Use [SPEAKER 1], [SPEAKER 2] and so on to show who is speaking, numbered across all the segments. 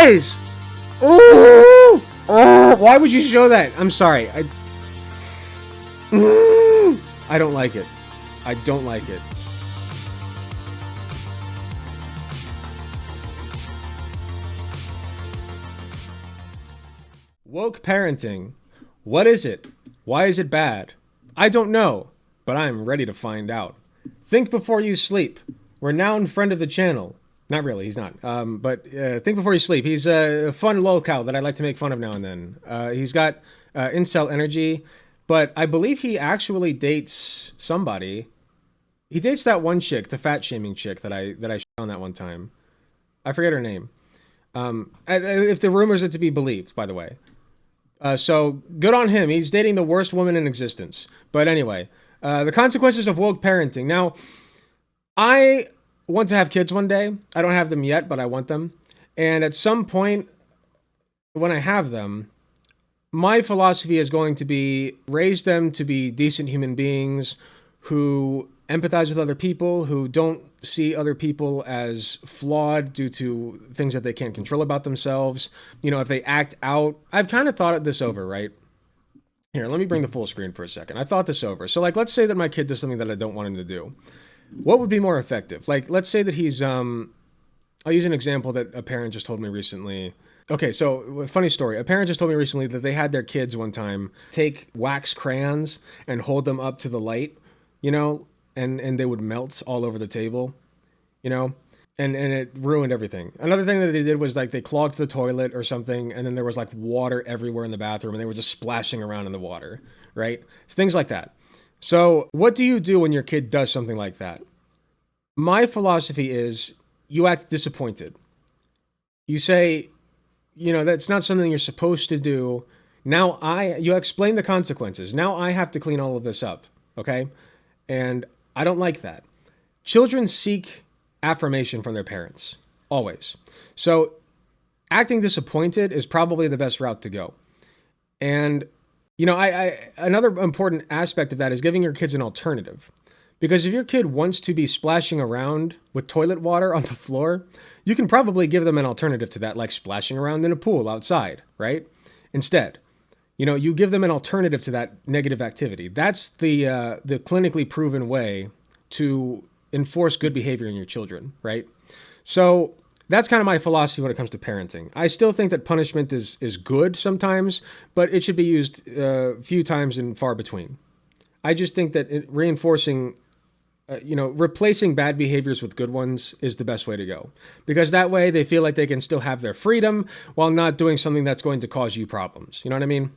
[SPEAKER 1] eyes! Ooh! Oh, why would you show that? I'm sorry. I don't like it. I don't like it. Woke parenting. What is it? Why is it bad? I don't know, but I'm ready to find out. Think before you sleep. Renowned friend of the channel. Not really, he's not. But think before you sleep. He's a fun lolcow that I like to make fun of now and then. He's got incel energy, but I believe he actually dates somebody. He dates that one chick, the fat shaming chick that I shot on that one time. I forget her name. If the rumors are to be believed, by the way. So good on him. He's dating the worst woman in existence. But anyway, the consequences of woke parenting. Now, I want to have kids one day. I don't have them yet, but I want them. And at some point, when I have them, my philosophy is going to be raise them to be decent human beings who empathize with other people, who don't see other people as flawed due to things that they can't control about themselves. You know, if they act out, I've kind of thought this over, right? Here, let me bring the full screen for a second. I thought this over. So like, let's say that my kid does something that I don't want him to do. What would be more effective? Like, let's say that he's, I'll use an example that a parent just told me recently. Okay, so funny story. A parent just told me recently that they had their kids one time take wax crayons and hold them up to the light, you know, and they would melt all over the table, you know, and it ruined everything. Another thing that they did was like they clogged the toilet or something, and then there was like water everywhere in the bathroom, and they were just splashing around in the water, right? It's things like that. So what do you do when your kid does something like that? My philosophy is you act disappointed. You say, you know, that's not something you're supposed to do. Now you explain the consequences. Now I have to clean all of this up, okay? And I don't like that. Children seek affirmation from their parents, always. So acting disappointed is probably the best route to go. And, you know, another important aspect of that is giving your kids an alternative. Because if your kid wants to be splashing around with toilet water on the floor, you can probably give them an alternative to that, like splashing around in a pool outside, right? Instead, you know, you give them an alternative to that negative activity. That's the clinically proven way to enforce good behavior in your children, right? So that's kind of my philosophy when it comes to parenting. I still think that punishment is good sometimes, but it should be used few times and far between. I just think that reinforcing, replacing bad behaviors with good ones is the best way to go. Because that way they feel like they can still have their freedom while not doing something that's going to cause you problems. You know what I mean?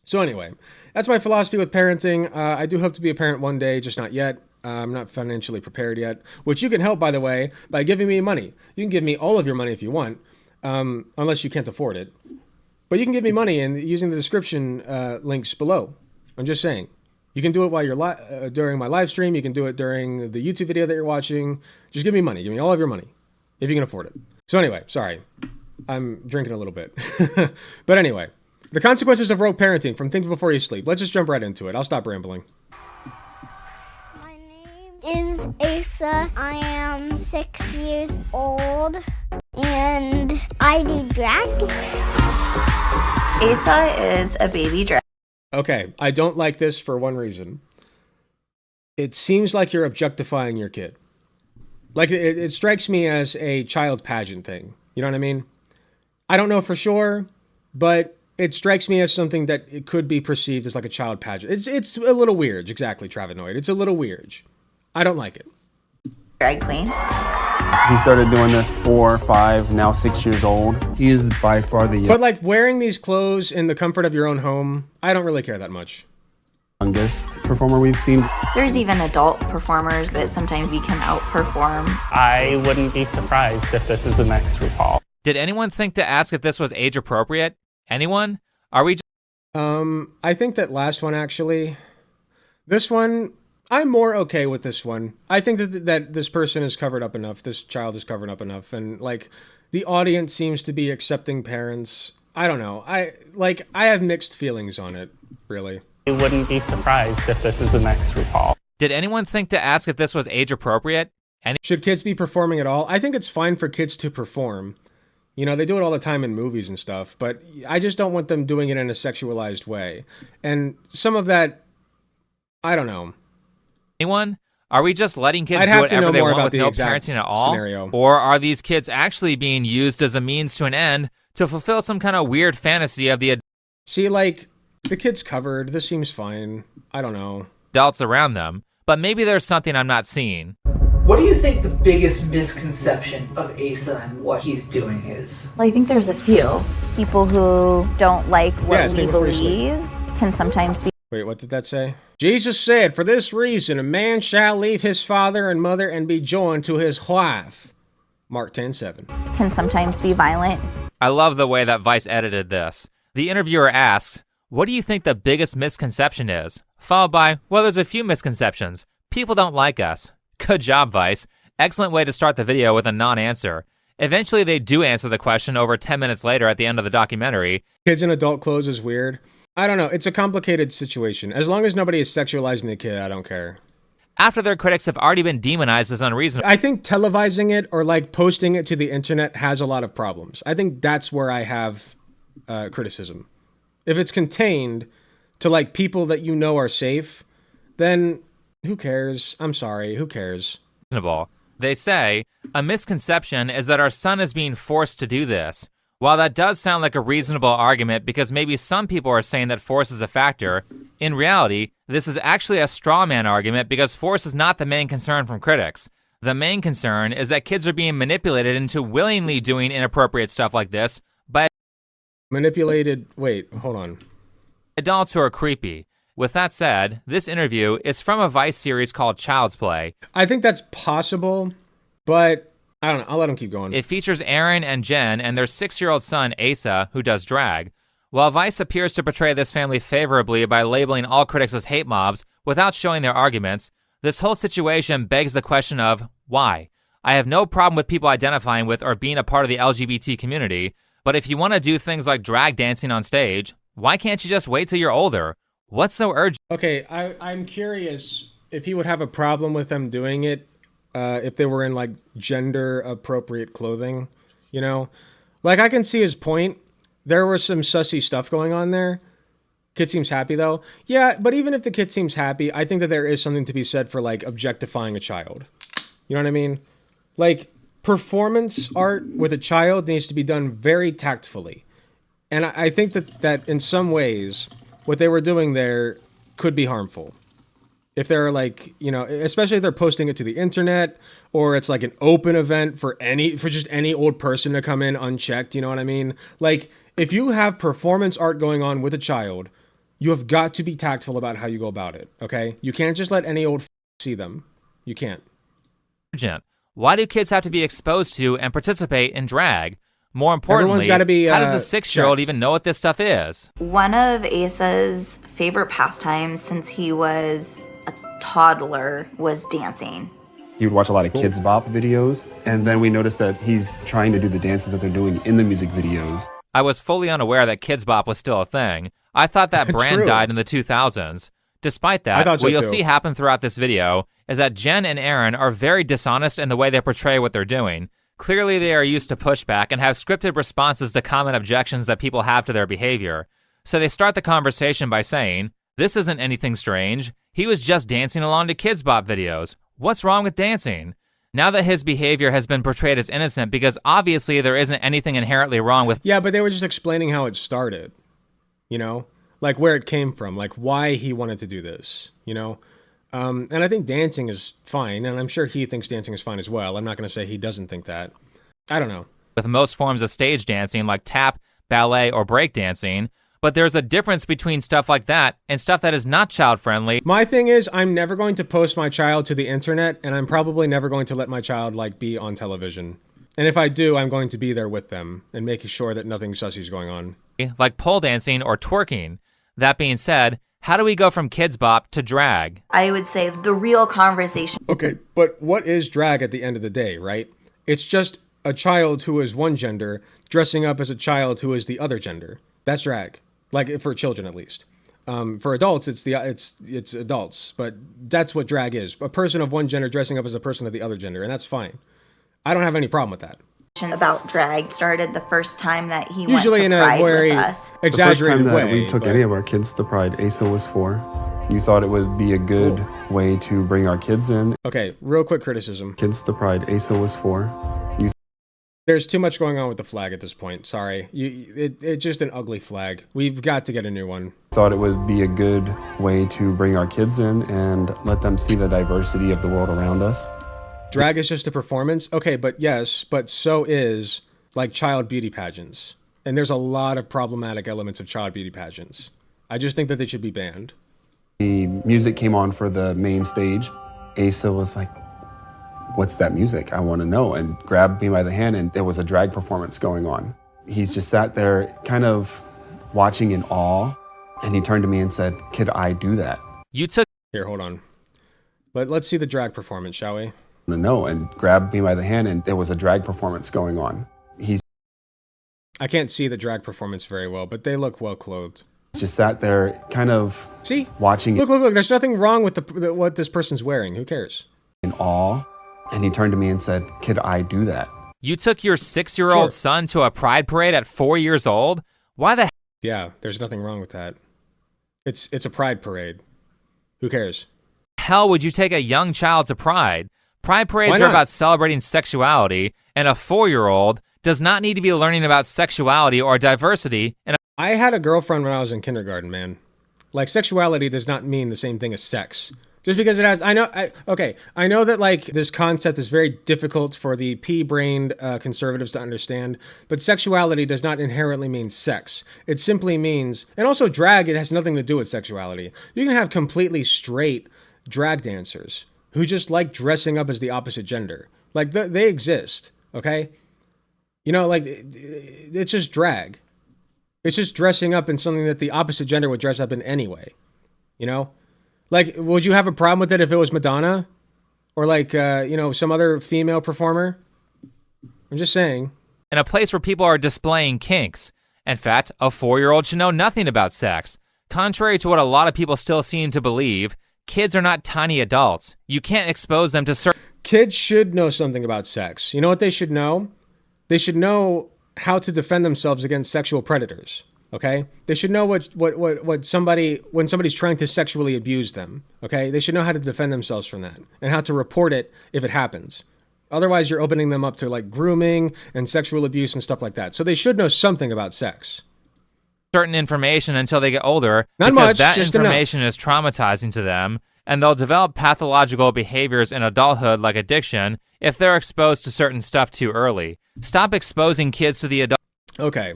[SPEAKER 1] So anyway, that's my philosophy with parenting. I do hope to be a parent one day, just not yet. I'm not financially prepared yet, which you can help, by the way, by giving me money. You can give me all of your money if you want, unless you can't afford it. But you can give me money and using the description links below. I'm just saying. You can do it while you're during my live stream. You can do it during the YouTube video that you're watching. Just give me money. Give me all of your money if you can afford it. So anyway, sorry. I'm drinking a little bit. But anyway, the consequences of woke parenting from Think Before You Sleep. Let's just jump right into it. I'll stop rambling.
[SPEAKER 2] My name is Asa. I am 6 years old and I do drag.
[SPEAKER 3] Asa is a baby drag.
[SPEAKER 1] Okay, I don't like this for one reason. It seems like you're objectifying your kid. Like, it strikes me as a child pageant thing. You know what I mean? I don't know for sure, but it strikes me as something that it could be perceived as like a child pageant. It's a little weird, exactly, Travenoid. It's a little weird. I don't like it.
[SPEAKER 3] Drag queen.
[SPEAKER 4] He started doing this 4, 5, now 6 years old. He is by far the
[SPEAKER 1] But like wearing these clothes in the comfort of your own home, I don't really care that much.
[SPEAKER 4] youngest performer we've seen.
[SPEAKER 3] There's even adult performers that sometimes we can outperform.
[SPEAKER 5] I wouldn't be surprised if this is the next RuPaul.
[SPEAKER 6] Did anyone think to ask if this was age appropriate? Anyone? Are we
[SPEAKER 1] I think that last one actually. This one, I'm more okay with this one. I think that this person is covered up enough. This child is covered up enough, and like the audience seems to be accepting parents. I don't know. I have mixed feelings on it, really.
[SPEAKER 5] I wouldn't be surprised if this is the next RuPaul.
[SPEAKER 6] Did anyone think to ask if this was age appropriate?
[SPEAKER 1] Should kids be performing at all? I think it's fine for kids to perform. You know, they do it all the time in movies and stuff, but I just don't want them doing it in a sexualized way. And some of that, I don't know.
[SPEAKER 6] Anyone? Are we just letting kids
[SPEAKER 1] I'd
[SPEAKER 6] do
[SPEAKER 1] have to
[SPEAKER 6] whatever
[SPEAKER 1] know
[SPEAKER 6] they
[SPEAKER 1] more
[SPEAKER 6] want
[SPEAKER 1] about
[SPEAKER 6] with
[SPEAKER 1] the
[SPEAKER 6] no
[SPEAKER 1] exact
[SPEAKER 6] parenting at all?
[SPEAKER 1] scenario.
[SPEAKER 6] Or are these kids actually being used as a means to an end to fulfill some kind of weird fantasy of the
[SPEAKER 1] See, like, the kid's covered. This seems fine. I don't know.
[SPEAKER 6] adults around them? But maybe there's something I'm not seeing.
[SPEAKER 7] What do you think the biggest misconception of Asa and what he's doing is?
[SPEAKER 3] Well, I think there's a few. People who don't like what
[SPEAKER 1] Yes,
[SPEAKER 3] we
[SPEAKER 1] think before you sleep.
[SPEAKER 3] believe can sometimes be
[SPEAKER 1] Wait, what did that say? Jesus said, "For this reason, a man shall leave his father and mother and be joined to his wife." Mark 10:7.
[SPEAKER 3] violent.
[SPEAKER 6] I love the way that Vice edited this. The interviewer asks, "What do you think the biggest misconception is?" Followed by, "Well, there's a few misconceptions. People don't like us." Good job, Vice. Excellent way to start the video with a non-answer. Eventually, they do answer the question over 10 minutes later at the end of the documentary.
[SPEAKER 1] Kids in adult clothes is weird. I don't know. It's a complicated situation. As long as nobody is sexualizing the kid, I don't care.
[SPEAKER 6] After their critics have already been demonized as unreasonable.
[SPEAKER 1] I think televising it or like posting it to the internet has a lot of problems. I think that's where I have criticism. If it's contained to like people that you know are safe, then who cares? I'm sorry, who cares?
[SPEAKER 6] They say, a misconception is that our son is being forced to do this. While that does sound like a reasonable argument because maybe some people are saying that force is a factor, in reality, this is actually a straw man argument because force is not the main concern from critics. The main concern is that kids are being manipulated into willingly doing inappropriate stuff like this by
[SPEAKER 1] Manipulated, wait, hold on.
[SPEAKER 6] adults who are creepy. With that said, this interview is from a Vice series called Child's Play.
[SPEAKER 1] I think that's possible, but I don't know. I'll let him keep going.
[SPEAKER 6] It features Aaron and Jen and their 6-year-old son, Asa, who does drag. While Vice appears to portray this family favorably by labeling all critics as hate mobs without showing their arguments, this whole situation begs the question of why? I have no problem with people identifying with or being a part of the LGBT community, but if you want to do things like drag dancing on stage, why can't you just wait till you're older? What's so urgent?
[SPEAKER 1] Okay, I'm curious if he would have a problem with them doing it if they were in like gender appropriate clothing, you know? Like I can see his point. There was some sussy stuff going on there. Kid seems happy though. Yeah, but even if the kid seems happy, I think that there is something to be said for like objectifying a child. You know what I mean? Like performance art with a child needs to be done very tactfully. And I think that in some ways, what they were doing there could be harmful. If they're like, you know, especially if they're posting it to the internet or it's like an open event for just any old person to come in unchecked, you know what I mean? Like if you have performance art going on with a child, you have got to be tactful about how you go about it, okay? You can't just let any old see them. You can't.
[SPEAKER 6] Why do kids have to be exposed to and participate in drag? More importantly,
[SPEAKER 1] gotta be,
[SPEAKER 6] how does a 6-year-old
[SPEAKER 1] checked.
[SPEAKER 6] even know what this stuff is?
[SPEAKER 3] One of Asa's favorite pastimes since he was a toddler was dancing.
[SPEAKER 4] He would watch a lot of Kids Bop videos, and then we noticed that he's trying to do the dances that they're doing in the music videos.
[SPEAKER 6] I was fully unaware that Kids Bop was still a thing. I thought that brand
[SPEAKER 1] True.
[SPEAKER 6] died in the 2000s. Despite
[SPEAKER 1] I
[SPEAKER 6] that,
[SPEAKER 1] thought so
[SPEAKER 6] what you'll
[SPEAKER 1] too.
[SPEAKER 6] see happen throughout this video is that Jen and Aaron are very dishonest in the way they portray what they're doing. Clearly, they are used to pushback and have scripted responses to common objections that people have to their behavior. So they start the conversation by saying, "This isn't anything strange. He was just dancing along to Kids Bop videos. What's wrong with dancing?" Now that his behavior has been portrayed as innocent because obviously there isn't anything inherently wrong with
[SPEAKER 1] Yeah, but they were just explaining how it started, you know? Like where it came from, like why he wanted to do this, you know? And I think dancing is fine, and I'm sure he thinks dancing is fine as well. I'm not going to say he doesn't think that. I don't know.
[SPEAKER 6] most forms of stage dancing like tap, ballet, or break dancing, but there's a difference between stuff like that and stuff that is not child-friendly.
[SPEAKER 1] My thing is, I'm never going to post my child to the internet, and I'm probably never going to let my child like be on television. And if I do, I'm going to be there with them and making sure that nothing sussy is going on.
[SPEAKER 6] Like pole dancing or twerking. That being said, how do we go from Kids Bop to drag?
[SPEAKER 3] I would say the real conversation.
[SPEAKER 1] Okay, but what is drag at the end of the day, right? It's just a child who is one gender dressing up as a child who is the other gender. That's drag, like for children at least. For adults, it's adults, but that's what drag is. A person of one gender dressing up as a person of the other gender, and that's fine. I don't have any problem with that.
[SPEAKER 3] about drag started the first time that he
[SPEAKER 1] Usually
[SPEAKER 3] went
[SPEAKER 1] in
[SPEAKER 3] to
[SPEAKER 1] a
[SPEAKER 3] Pride
[SPEAKER 1] very
[SPEAKER 3] with us.
[SPEAKER 1] exaggerated
[SPEAKER 4] the first time that
[SPEAKER 1] way.
[SPEAKER 4] we took
[SPEAKER 1] but-
[SPEAKER 4] any of our kids to Pride, Asa was 4. You thought it would be a good way to bring our kids in.
[SPEAKER 1] Okay, real quick criticism.
[SPEAKER 4] Kids to Pride, Asa was 4.
[SPEAKER 1] There's too much going on with the flag at this point. Sorry. It's just an ugly flag. We've got to get a new one.
[SPEAKER 4] Thought it would be a good way to bring our kids in and let them see the diversity of the world around us.
[SPEAKER 1] Drag is just a performance. Okay, but yes, but so is like child beauty pageants. And there's a lot of problematic elements of child beauty pageants. I just think that they should be banned.
[SPEAKER 4] The music came on for the main stage. Asa was like, "What's that music? I want to know," and grabbed me by the hand, and there was a drag performance going on. He's just sat there kind of watching in awe, and he turned to me and said, "Could I do that?"
[SPEAKER 6] You took
[SPEAKER 1] Here, hold on. Let's see the drag performance, shall we?
[SPEAKER 4] No, and grabbed me by the hand, and there was a drag performance going on. He's
[SPEAKER 1] I can't see the drag performance very well, but they look well clothed.
[SPEAKER 4] just sat there kind of
[SPEAKER 1] See?
[SPEAKER 4] watching
[SPEAKER 1] Look. There's nothing wrong with what this person's wearing. Who cares?
[SPEAKER 4] in awe, and he turned to me and said, "Could I do that?"
[SPEAKER 6] You took your 6-year-old
[SPEAKER 1] Sure.
[SPEAKER 6] son to a pride parade at 4 years old? Why the
[SPEAKER 1] Yeah, there's nothing wrong with that. It's a pride parade. Who cares?
[SPEAKER 6] hell would you take a young child to pride? Pride parades
[SPEAKER 1] Why
[SPEAKER 6] are
[SPEAKER 1] not?
[SPEAKER 6] about celebrating sexuality, and a 4-year-old does not need to be learning about sexuality or diversity. And
[SPEAKER 1] I had a girlfriend when I was in kindergarten, man. Like, sexuality does not mean the same thing as sex. Just because it has, I know that like this concept is very difficult for the pea-brained conservatives to understand, but sexuality does not inherently mean sex. It simply means, and also drag, it has nothing to do with sexuality. You can have completely straight drag dancers who just like dressing up as the opposite gender. Like they exist, okay? You know, like it's just drag. It's just dressing up in something that the opposite gender would dress up in anyway, you know? Like, would you have a problem with it if it was Madonna? Or like, some other female performer? I'm just saying.
[SPEAKER 6] in a place where people are displaying kinks. In fact, a 4-year-old should know nothing about sex. Contrary to what a lot of people still seem to believe, kids are not tiny adults. You can't expose them to certain
[SPEAKER 1] Kids should know something about sex. You know what they should know? They should know how to defend themselves against sexual predators. Okay? They should know what somebody, when somebody's trying to sexually abuse them. Okay? They should know how to defend themselves from that and how to report it if it happens. Otherwise, you're opening them up to like grooming and sexual abuse and stuff like that. So they should know something about sex.
[SPEAKER 6] information until they get older
[SPEAKER 1] Not
[SPEAKER 6] because
[SPEAKER 1] much,
[SPEAKER 6] that
[SPEAKER 1] just
[SPEAKER 6] information is traumatizing to them, and they'll develop pathological behaviors in adulthood like addiction if they're exposed to certain stuff too early. Stop exposing kids to the adult.
[SPEAKER 1] Okay.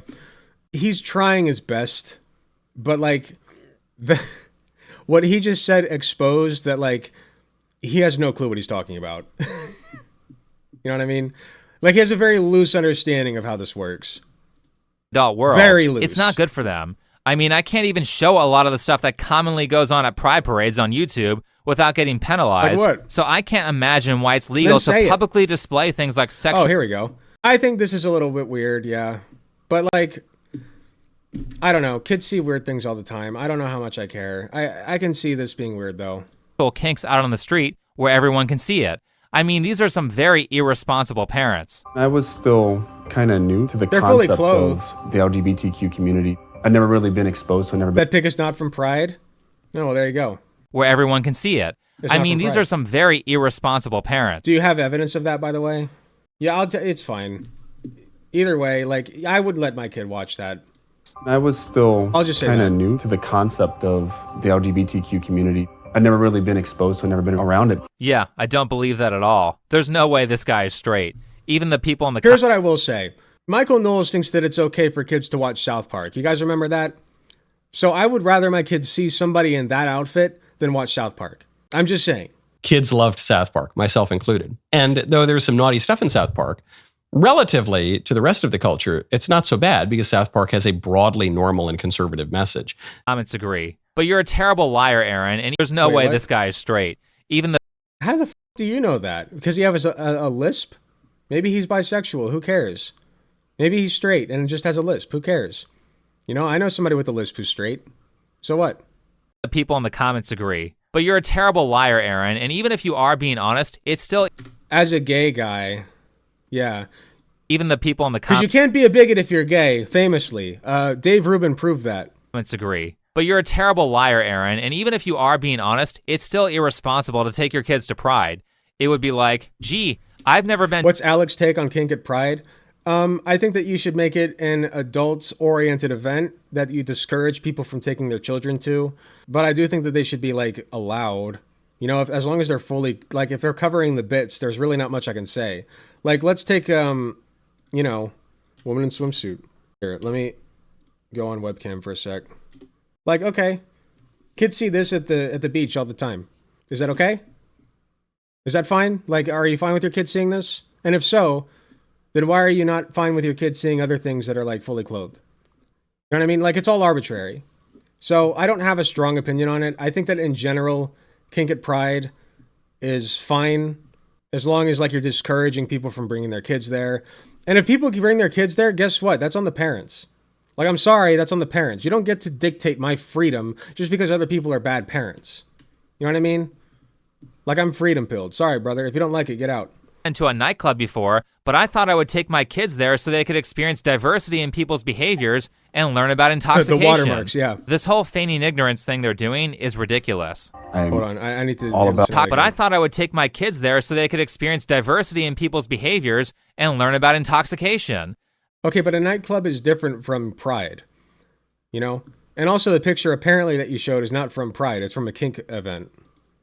[SPEAKER 1] He's trying his best, but like what he just said exposed that like he has no clue what he's talking about. You know what I mean? Like he has a very loose understanding of how this works.
[SPEAKER 6] adult world.
[SPEAKER 1] Very loose.
[SPEAKER 6] It's not good for them. I mean, I can't even show a lot of the stuff that commonly goes on at pride parades on YouTube without getting penalized.
[SPEAKER 1] Like what?
[SPEAKER 6] So I can't imagine why it's legal
[SPEAKER 1] Then say
[SPEAKER 6] to
[SPEAKER 1] it.
[SPEAKER 6] publicly display things like sexual.
[SPEAKER 1] Oh, here we go. I think this is a little bit weird, yeah. But like I don't know. Kids see weird things all the time. I don't know how much I care. I can see this being weird though.
[SPEAKER 6] kinks out on the street where everyone can see it. I mean, these are some very irresponsible parents.
[SPEAKER 4] I was still kind of new to the
[SPEAKER 1] They're fully
[SPEAKER 4] concept
[SPEAKER 1] clothed.
[SPEAKER 4] of the LGBTQ community. I'd never really been exposed to it, never been
[SPEAKER 1] That pic is not from Pride? No, well, there you go.
[SPEAKER 6] Where everyone can see it.
[SPEAKER 1] It's
[SPEAKER 6] I
[SPEAKER 1] not
[SPEAKER 6] mean,
[SPEAKER 1] from
[SPEAKER 6] these
[SPEAKER 1] Pride.
[SPEAKER 6] are some very irresponsible parents.
[SPEAKER 1] Do you have evidence of that, by the way? Yeah, it's fine. Either way, like, I would let my kid watch that.
[SPEAKER 4] I was still
[SPEAKER 1] I'll just say
[SPEAKER 4] kind
[SPEAKER 1] that.
[SPEAKER 4] of new to the concept of the LGBTQ community. I'd never really been exposed to it, never been around it.
[SPEAKER 6] Yeah, I don't believe that at all. There's no way this guy is straight. Even the people in the
[SPEAKER 1] Here's what I will say. Michael Knowles thinks that it's okay for kids to watch South Park. You guys remember that? So I would rather my kids see somebody in that outfit than watch South Park. I'm just saying.
[SPEAKER 8] Kids loved South Park, myself included. And though there's some naughty stuff in South Park, relatively to the rest of the culture, it's not so bad because South Park has a broadly normal and conservative message.
[SPEAKER 6] comments agree. But you're a terrible liar, Aaron, and there's no
[SPEAKER 1] Wait,
[SPEAKER 6] way
[SPEAKER 1] what?
[SPEAKER 6] this guy is straight. Even the
[SPEAKER 1] How the f do you know that? Because he has a lisp? Maybe he's bisexual. Who cares? Maybe he's straight and just has a lisp. Who cares? You know, I know somebody with a lisp who's straight. So what?
[SPEAKER 6] people in the comments agree. But you're a terrible liar, Aaron, and even if you are being honest, it's still
[SPEAKER 1] As a gay guy, yeah.
[SPEAKER 6] Even the people in the
[SPEAKER 1] Because you can't be a bigot if you're gay, famously. Dave Rubin proved that.
[SPEAKER 6] comments agree. But you're a terrible liar, Aaron, and even if you are being honest, it's still irresponsible to take your kids to Pride. It would be like, gee, I've never been...
[SPEAKER 1] What's Alec's take on kink at Pride? I think that you should make it an adult-oriented event that you discourage people from taking their children to. But I do think that they should be, like, allowed. You know, as long as they're fully... Like, if they're covering the bits, there's really not much I can say. Like, let's take, you know, woman in swimsuit. Here, let me go on webcam for a sec. Like, okay, kids see this at the beach all the time. Is that okay? Is that fine? Like, are you fine with your kids seeing this? And if so, then why are you not fine with your kids seeing other things that are, like, fully clothed? You know what I mean? Like, it's all arbitrary. So I don't have a strong opinion on it. I think that in general, kink at Pride is fine as long as, like, you're discouraging people from bringing their kids there. And if people bring their kids there, guess what? That's on the parents. Like, I'm sorry, that's on the parents. You don't get to dictate my freedom just because other people are bad parents. You know what I mean? Like, I'm freedom-pilled. Sorry, brother. If you don't like it, get out.
[SPEAKER 6] To a nightclub before, but I thought I would take my kids there so they could experience diversity in people's behaviors and learn about intoxication.
[SPEAKER 1] The watermarks, yeah.
[SPEAKER 6] This whole feigning ignorance thing they're doing is ridiculous.
[SPEAKER 1] Hold on, I need to...
[SPEAKER 4] all about-
[SPEAKER 6] But I thought I would take my kids there so they could experience diversity in people's behaviors and learn about intoxication.
[SPEAKER 1] Okay, but a nightclub is different from Pride, you know? And also the picture apparently that you showed is not from Pride, it's from a kink event.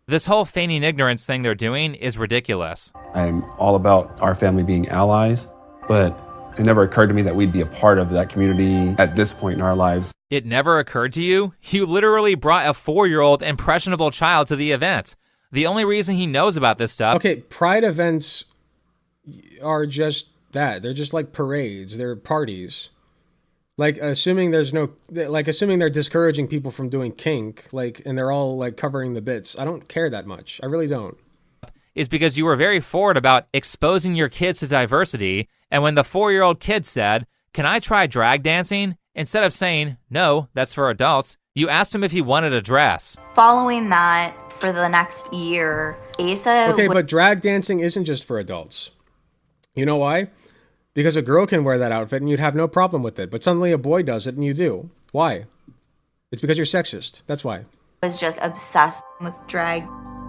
[SPEAKER 6] This whole feigning ignorance thing they're doing is ridiculous.
[SPEAKER 4] I'm all about our family being allies, but it never occurred to me that we'd be a part of that community at this point in our lives.
[SPEAKER 6] It never occurred to you? You literally brought a 4-year-old impressionable child to the event. The only reason he knows about this stuff...
[SPEAKER 1] Okay, Pride events are just that. They're just like parades. They're parties. Like, assuming there's no... Like, assuming they're discouraging people from doing kink, like, and they're all, like, covering the bits. I don't care that much. I really don't.
[SPEAKER 6] Is because you were very forward about exposing your kids to diversity, and when the 4-year-old kid said, "Can I try drag dancing?" instead of saying, "No, that's for adults," you asked him if he wanted a dress.
[SPEAKER 3] Following that, for the next year, Asa...
[SPEAKER 1] Okay, but drag dancing isn't just for adults. You know why? Because a girl can wear that outfit and you'd have no problem with it, but suddenly a boy does it and you do. Why? It's because you're sexist. That's why.
[SPEAKER 3] was just obsessed with drag.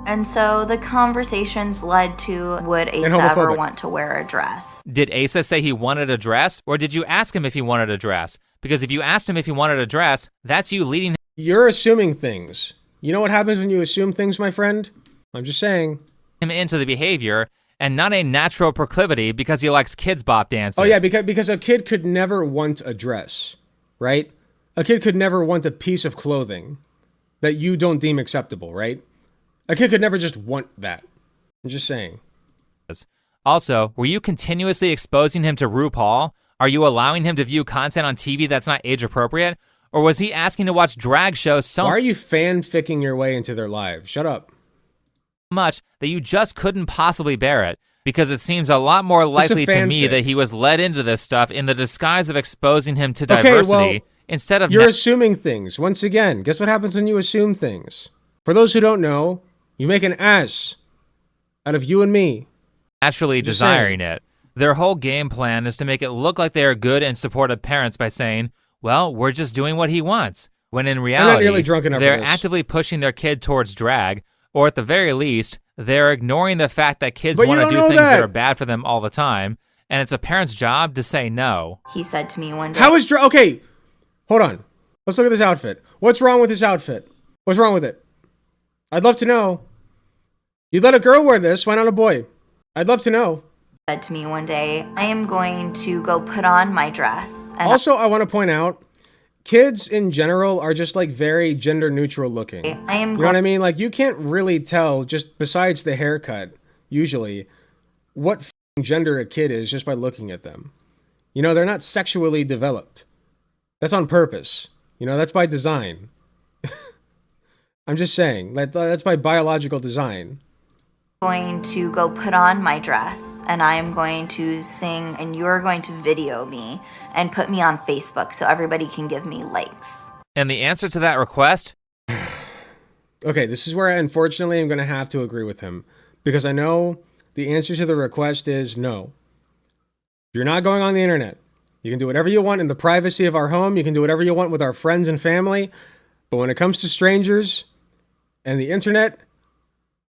[SPEAKER 3] And so the conversations led to, would Asa ever want to wear a dress?
[SPEAKER 6] Did Asa say he wanted a dress, or did you ask him if he wanted a dress? Because if you asked him if he wanted a dress, that's you leading him.
[SPEAKER 1] You're assuming things. You know what happens when you assume things, my friend? I'm just saying.
[SPEAKER 6] Him into the behavior, and not a natural proclivity because he likes kids bop dancing.
[SPEAKER 1] Oh yeah, because a kid could never want a dress, right? A kid could never want a piece of clothing that you don't deem acceptable, right? A kid could never just want that. I'm just saying.
[SPEAKER 6] Also, were you continuously exposing him to RuPaul? Are you allowing him to view content on TV that's not age appropriate? Or was he asking to watch drag shows so
[SPEAKER 1] Why are you fanficking your way into their lives? Shut up.
[SPEAKER 6] much that you just couldn't possibly bear it? Because it seems a lot more likely to me that he was led into this stuff in the disguise of exposing him to diversity instead of...
[SPEAKER 1] You're assuming things. Once again, guess what happens when you assume things? For those who don't know, you make an ass out of you and me.
[SPEAKER 6] Naturally desiring it. Their whole game plan is to make it look like they are good and supportive parents by saying, well, we're just doing what he wants. When in reality, they're actively pushing their kid towards drag, or at the very least, they're ignoring the fact that kids want to do things that are bad for them all the time, and it's a parent's job to say no.
[SPEAKER 3] He said to me one day...
[SPEAKER 1] How is drag... Okay, hold on. Let's look at this outfit. What's wrong with this outfit? What's wrong with it? I'd love to know. You'd let a girl wear this, why not a boy? I'd love to know.
[SPEAKER 3] Said to me one day, I am going to go put on my dress. And
[SPEAKER 1] also, I want to point out, kids in general are just like very gender neutral looking. You know what I mean? Like you can't really tell, just besides the haircut, usually, what gender a kid is just by looking at them. You know, they're not sexually developed. That's on purpose. You know, that's by design. I'm just saying, that's by biological design.
[SPEAKER 3] Going to go put on my dress and I'm going to sing and you're going to video me and put me on Facebook so everybody can give me likes.
[SPEAKER 6] And the answer to that request?
[SPEAKER 1] Okay, this is where unfortunately I'm going to have to agree with him because I know the answer to the request is no. You're not going on the internet. You can do whatever you want in the privacy of our home. You can do whatever you want with our friends and family. But when it comes to strangers and the internet,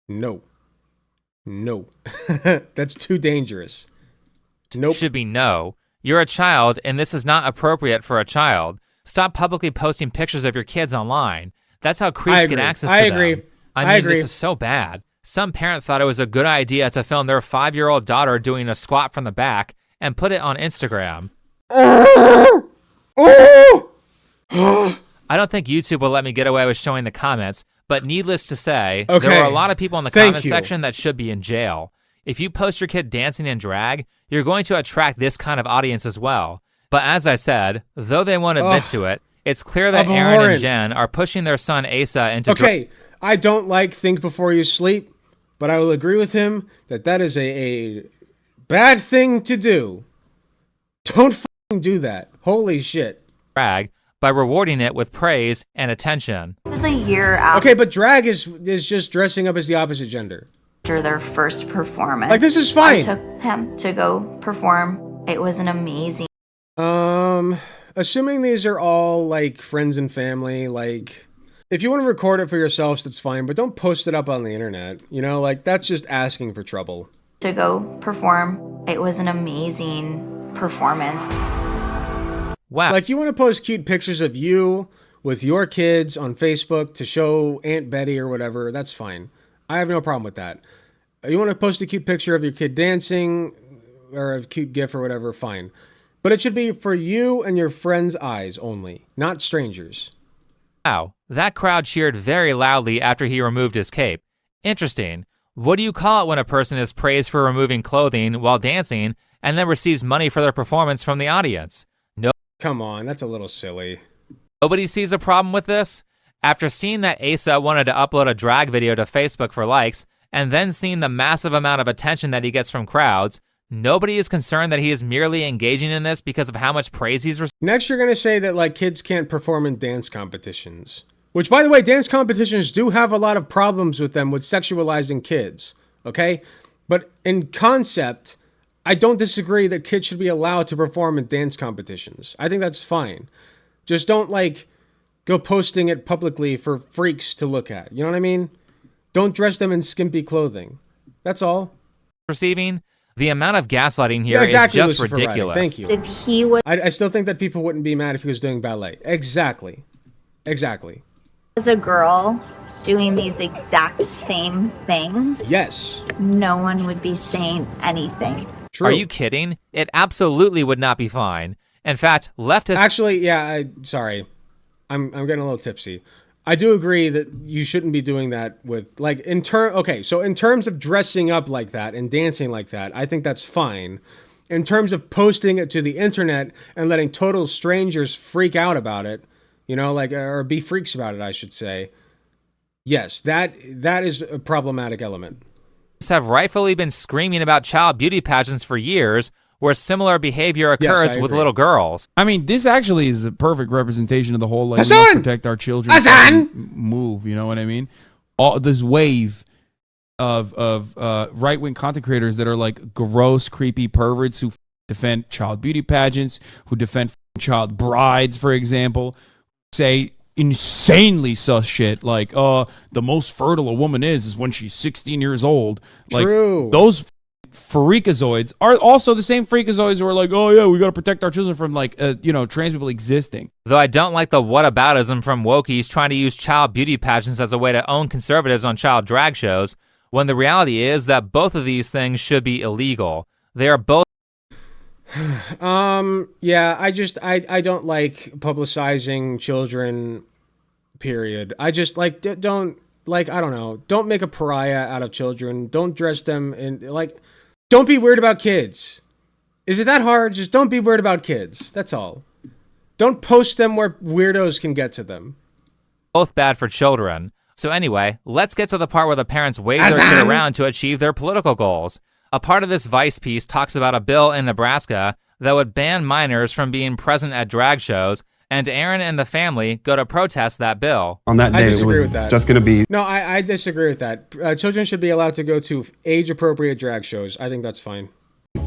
[SPEAKER 1] no. No. That's too dangerous. Nope.
[SPEAKER 6] Should be no. You're a child, and this is not appropriate for a child. Stop publicly posting pictures of your kids online. That's how creeps get access to them. I mean, this is so bad. Some parent thought it was a good idea to film their 5-year-old daughter doing a squat from the back and put it on Instagram. I don't think YouTube will let me get away with showing the comments, but needless to say, there were a lot of people in the comment section that should be in jail. If you post your kid dancing in drag, you're going to attract this kind of audience as well. But as I said, though they won't admit to it, it's clear that Aaron and Jen are pushing their son Asa into
[SPEAKER 1] Okay, I don't like think before you sleep, but I will agree with him that that is a bad thing to do. Don't fucking do that. Holy shit.
[SPEAKER 6] Drag by rewarding it with praise and attention.
[SPEAKER 3] It was a year after.
[SPEAKER 1] Okay, but drag is just dressing up as the opposite gender.
[SPEAKER 3] After their first performance.
[SPEAKER 1] Like, this is fine.
[SPEAKER 3] I took him to go perform. It was an amazing.
[SPEAKER 1] Assuming these are all like friends and family, like if you want to record it for yourselves, that's fine, but don't post it up on the internet. You know, like that's just asking for trouble.
[SPEAKER 3] To go perform. It was an amazing performance.
[SPEAKER 6] Wow.
[SPEAKER 1] Like you want to post cute pictures of you with your kids on Facebook to show Aunt Betty or whatever, that's fine. I have no problem with that. You want to post a cute picture of your kid dancing or a cute gif or whatever, fine. But it should be for you and your friends' eyes only, not strangers.
[SPEAKER 6] Wow, that crowd cheered very loudly after he removed his cape. Interesting. What do you call it when a person is praised for removing clothing while dancing and then receives money for their performance from the audience? No.
[SPEAKER 1] Come on, that's a little silly.
[SPEAKER 6] Nobody sees a problem with this? After seeing that Asa wanted to upload a drag video to Facebook for likes, and then seeing the massive amount of attention that he gets from crowds, nobody is concerned that he is merely engaging in this because of how much praise he's receiving.
[SPEAKER 1] Next, you're going to say that like kids can't perform in dance competitions. Which, by the way, dance competitions do have a lot of problems with them with sexualizing kids, okay? But in concept, I don't disagree that kids should be allowed to perform in dance competitions. I think that's fine. Just don't, like, go posting it publicly for freaks to look at. You know what I mean? Don't dress them in skimpy clothing. That's all.
[SPEAKER 6] Receiving the amount of gaslighting here is just
[SPEAKER 1] Lucifer
[SPEAKER 6] ridiculous.
[SPEAKER 1] Writing. Thank you.
[SPEAKER 3] If he was
[SPEAKER 1] I still think that people wouldn't be mad if he was doing ballet. Exactly.
[SPEAKER 3] a girl doing these exact same things,
[SPEAKER 1] Yes.
[SPEAKER 3] no one would be saying anything.
[SPEAKER 1] True.
[SPEAKER 6] Are you kidding? It absolutely would not be fine. In fact, leftists...
[SPEAKER 1] Actually, yeah, sorry. I'm getting a little tipsy. I do agree that you shouldn't be doing that with, like, so in terms of dressing up like that and dancing like that, I think that's fine. In terms of posting it to the internet and letting total strangers freak out about it, you know, like, or be freaks about it, I should say. Yes, that is a problematic element.
[SPEAKER 6] have rightfully been screaming about child beauty pageants for years, where similar behavior occurs with little girls.
[SPEAKER 9] I mean, this actually is a perfect representation of the whole, like, we
[SPEAKER 1] Hassan!
[SPEAKER 9] must protect our children move, you know what I mean? All this wave of right-wing content creators that are like gross, creepy perverts who defend child beauty pageants, who defend child brides, for example, say insanely sus shit like, the most fertile a woman is when she's 16 years old. Like,
[SPEAKER 1] True.
[SPEAKER 9] Those freakazoids are also the same freakazoids who are like, oh yeah, we got to protect our children from, like, trans people existing.
[SPEAKER 6] Though I don't like the whataboutism from wokies trying to use child beauty pageants as a way to own conservatives on child drag shows, when the reality is that both of these things should be illegal. They are both.
[SPEAKER 1] Yeah, I don't like publicizing children, period. I just, like, don't, like, I don't know, don't make a pariah out of children. Don't dress them in, like, don't be weird about kids. Is it that hard? Just don't be weird about kids. That's all. Don't post them where weirdos can get to them.
[SPEAKER 6] Both bad for children. So anyway, let's get to the part where the parents wave their kid around to achieve their political goals. A part of this Vice piece talks about a bill in Nebraska that would ban minors from being present at drag shows, and Aaron and the family go to protest that bill.
[SPEAKER 4] On that day, it was just going to be...
[SPEAKER 1] No, I disagree with that. Children should be allowed to go to age-appropriate drag shows. I think that's fine.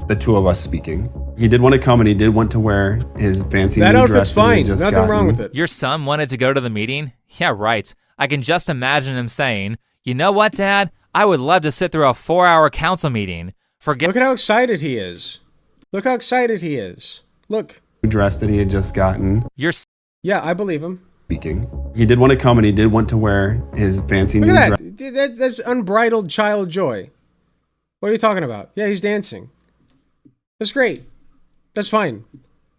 [SPEAKER 4] the two of us speaking. He did want to come and he did want to wear his fancy
[SPEAKER 1] That
[SPEAKER 4] new
[SPEAKER 1] outfit's
[SPEAKER 4] dress that he
[SPEAKER 1] fine.
[SPEAKER 4] had just
[SPEAKER 1] Nothing wrong
[SPEAKER 4] gotten.
[SPEAKER 1] with it.
[SPEAKER 6] Your son wanted to go to the meeting? Yeah, right. I can just imagine him saying, you know what, Dad? I would love to sit through a 4-hour council meeting. Forget.
[SPEAKER 1] Look at how excited he is. Look how excited he is. Look.
[SPEAKER 4] Dress that he had just gotten.
[SPEAKER 1] Yeah, I believe him.
[SPEAKER 4] Speaking. He did want to come and he did want to wear his fancy
[SPEAKER 1] Look
[SPEAKER 4] new
[SPEAKER 1] at
[SPEAKER 4] dress.
[SPEAKER 1] that. That's unbridled child joy. What are you talking about? Yeah, he's dancing. That's great. That's fine.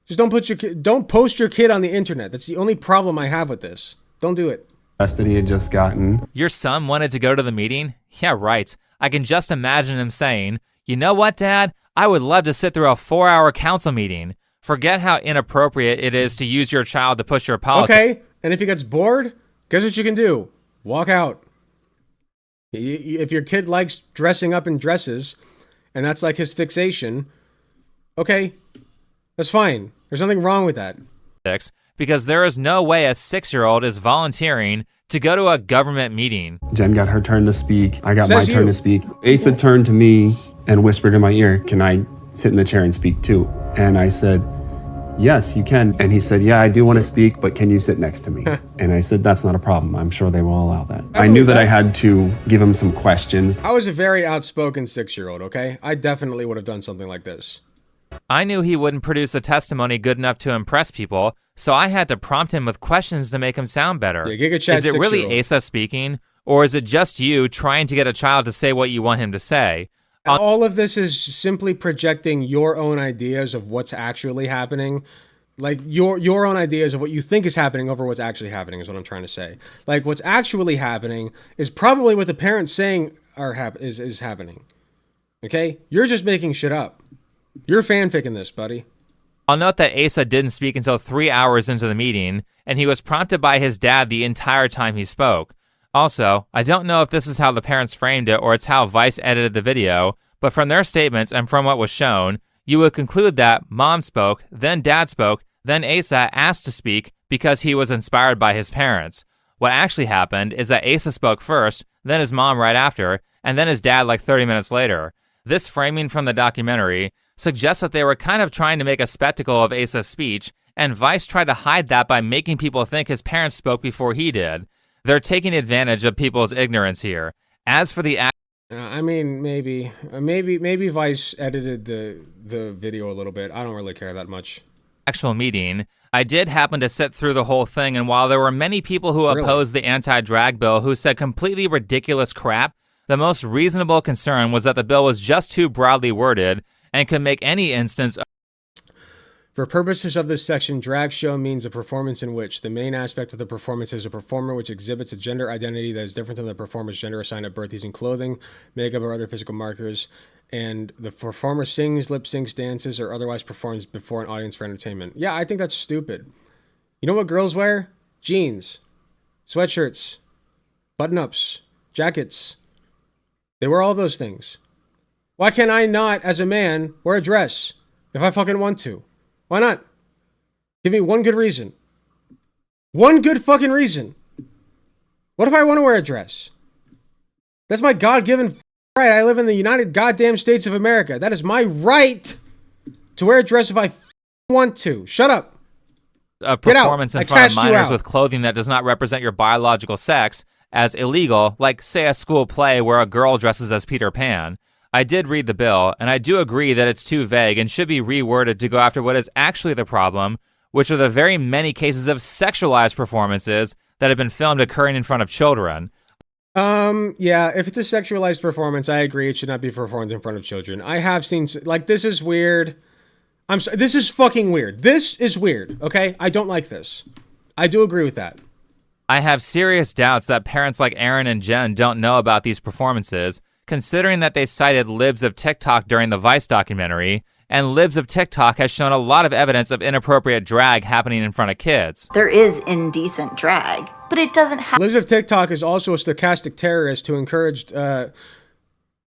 [SPEAKER 1] Just don't post your kid on the internet. That's the only problem I have with this. Don't do it.
[SPEAKER 4] That he had just gotten.
[SPEAKER 6] Your son wanted to go to the meeting? Yeah, right. I can just imagine him saying, you know what, Dad? I would love to sit through a 4-hour council meeting. Forget how inappropriate it is to use your child to push your politics.
[SPEAKER 1] Okay, and if he gets bored, guess what you can do? Walk out. If your kid likes dressing up in dresses, and that's like his fixation, okay, that's fine. There's nothing wrong with that.
[SPEAKER 6] Because there is no way a 6-year-old is volunteering to go to a government meeting.
[SPEAKER 4] Jen got her turn to speak. I got
[SPEAKER 1] Says
[SPEAKER 4] my turn
[SPEAKER 1] you.
[SPEAKER 4] to speak. Asa turned to me and whispered in my ear, can I sit in the chair and speak too? And I said, yes, you can. And he said, yeah, I do want to speak, but can you sit next to me? And I said, that's not a problem. I'm sure they will allow that. I knew that I had to give him some questions.
[SPEAKER 1] I was a very outspoken 6-year-old, okay? I definitely would have done something like this.
[SPEAKER 6] I knew he wouldn't produce a testimony good enough to impress people, so I had to prompt him with questions to make him sound better.
[SPEAKER 1] Yeah, Giga Chad
[SPEAKER 6] Is it really
[SPEAKER 1] 6-year-old.
[SPEAKER 6] Asa speaking, or is it just you trying to get a child to say what you want him to say?
[SPEAKER 1] All of this is simply projecting your own ideas of what's actually happening. Like your own ideas of what you think is happening over what's actually happening is what I'm trying to say. Like what's actually happening is probably what the parents saying is happening. Okay? You're just making shit up. You're fanficking this, buddy.
[SPEAKER 6] I'll note that Asa didn't speak until 3 hours into the meeting, and he was prompted by his dad the entire time he spoke. Also, I don't know if this is how the parents framed it or it's how Vice edited the video, but from their statements and from what was shown, you would conclude that Mom spoke, then Dad spoke, then Asa asked to speak because he was inspired by his parents. What actually happened is that Asa spoke first, then his mom right after, and then his dad like 30 minutes later. This framing from the documentary suggests that they were kind of trying to make a spectacle of Asa's speech, and Vice tried to hide that by making people think his parents spoke before he did. They're taking advantage of people's ignorance here. As for the
[SPEAKER 1] I mean, maybe Vice edited the video a little bit. I don't really care that much.
[SPEAKER 6] actual meeting, I did happen to sit through the whole thing, and while there were many people who opposed the anti-drag bill who said completely ridiculous crap, the most reasonable concern was that the bill was just too broadly worded and could make any instance.
[SPEAKER 1] For purposes of this section, drag show means a performance in which the main aspect of the performance is a performer which exhibits a gender identity that is different than the performer's gender assigned at birth using clothing, makeup, or other physical markers, and the performer sings, lip syncs, dances, or otherwise performs before an audience for entertainment. Yeah, I think that's stupid. You know what girls wear? Jeans, sweatshirts, button-ups, jackets. They wear all those things. Why can't I not, as a man, wear a dress if I fucking want to? Why not? Give me one good reason. One good fucking reason. What if I want to wear a dress? That's my God-given right. I live in the United Goddamn States of America. That is my right to wear a dress if I want to. Shut up.
[SPEAKER 6] A performance in front of minors
[SPEAKER 1] out.
[SPEAKER 6] with clothing that does not represent your biological sex as illegal, like, say, a school play where a girl dresses as Peter Pan. I did read the bill, and I do agree that it's too vague and should be reworded to go after what is actually the problem, which are the very many cases of sexualized performances that have been filmed occurring in front of children.
[SPEAKER 1] Yeah, if it's a sexualized performance, I agree it should not be performed in front of children. I have seen, like, this is weird. This is fucking weird. This is weird, okay? I don't like this. I do agree with that.
[SPEAKER 6] I have serious doubts that parents like Aaron and Jen don't know about these performances, considering that they cited Libs of TikTok during the Vice documentary, and Libs of TikTok has shown a lot of evidence of inappropriate drag happening in front of kids.
[SPEAKER 3] There is indecent drag, but it doesn't have.
[SPEAKER 1] Libs of TikTok is also a stochastic terrorist who encouraged, I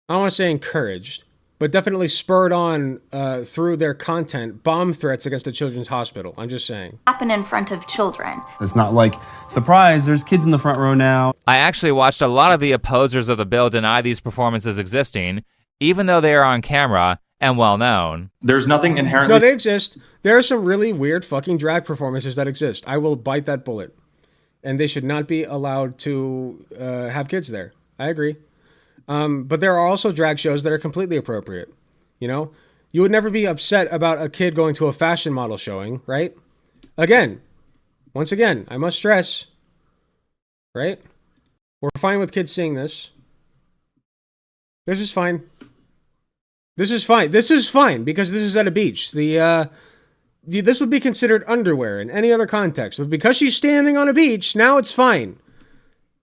[SPEAKER 1] don't want to say encouraged, but definitely spurred on through their content bomb threats against a children's hospital. I'm just saying.
[SPEAKER 3] Happen in front of children.
[SPEAKER 4] It's not like, surprise, there's kids in the front row now.
[SPEAKER 6] I actually watched a lot of the opposers of the bill deny these performances existing, even though they are on camera, and well known.
[SPEAKER 10] There's nothing inherently.
[SPEAKER 1] No, they exist. There are some really weird fucking drag performances that exist. I will bite that bullet. And they should not be allowed to have kids there. I agree. But there are also drag shows that are completely appropriate. You know, you would never be upset about a kid going to a fashion model showing, right? Once again, I must stress, right? We're fine with kids seeing this. This is fine. This is fine. This is fine because this is at a beach. This would be considered underwear in any other context. But because she's standing on a beach, now it's fine.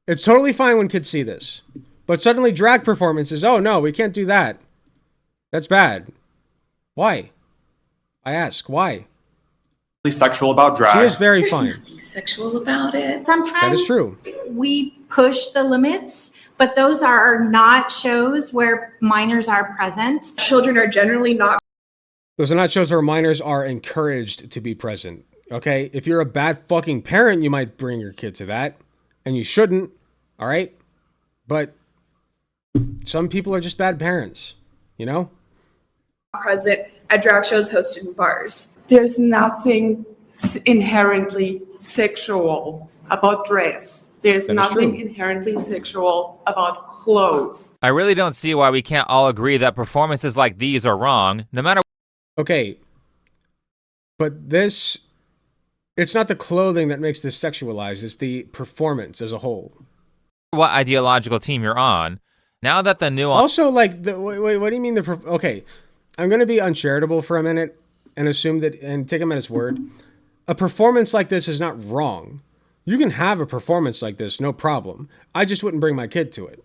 [SPEAKER 1] It's totally fine when kids see this. But suddenly drag performances, oh no, we can't do that. That's bad. Why? I ask, why?
[SPEAKER 10] Sexual about drag.
[SPEAKER 1] She is very
[SPEAKER 11] There's
[SPEAKER 1] fine.
[SPEAKER 11] nothing sexual about it. Sometimes
[SPEAKER 1] That is true.
[SPEAKER 11] we push the limits, but those are not shows where minors are present. Children are generally not.
[SPEAKER 1] Those are not shows where minors are encouraged to be present. Okay? If you're a bad fucking parent, you might bring your kid to that. And you shouldn't. All right? But some people are just bad parents. You know?
[SPEAKER 12] Present at drag shows hosted in bars.
[SPEAKER 13] There's nothing inherently sexual about dress. There's nothing inherently sexual about clothes.
[SPEAKER 6] I really don't see why we can't all agree that performances like these are wrong, no matter.
[SPEAKER 1] Okay. But this, it's not the clothing that makes this sexualized. It's the performance as a whole.
[SPEAKER 6] What ideological team you're on. Now that the nuance.
[SPEAKER 1] Also, like, wait, what do you mean okay. I'm going to be uncharitable for a minute and assume that, and take him at his word. A performance like this is not wrong. You can have a performance like this, no problem. I just wouldn't bring my kid to it.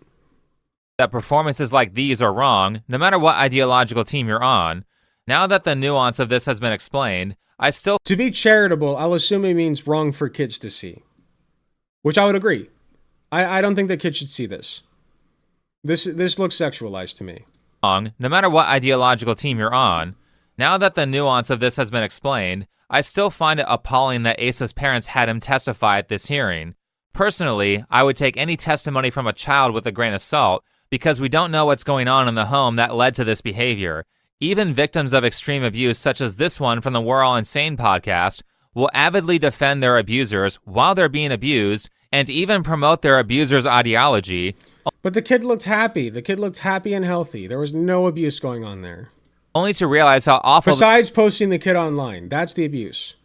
[SPEAKER 6] That performances like these are wrong, no matter what ideological team you're on. Now that the nuance of this has been explained, I still...
[SPEAKER 1] To be charitable, I'll assume it means wrong for kids to see. Which I would agree. I don't think that kids should see this. This looks sexualized to me.
[SPEAKER 6] No matter what ideological team you're on. Now that the nuance of this has been explained, I still find it appalling that Asa's parents had him testify at this hearing. Personally, I would take any testimony from a child with a grain of salt because we don't know what's going on in the home that led to this behavior. Even victims of extreme abuse, such as this one from the We're All Insane podcast, will avidly defend their abusers while they're being abused and even promote their abuser's ideology.
[SPEAKER 1] But the kid looked happy. The kid looked happy and healthy. There was no abuse going on there.
[SPEAKER 6] Only to realize how awful...
[SPEAKER 1] Besides posting the kid online. That's the abuse.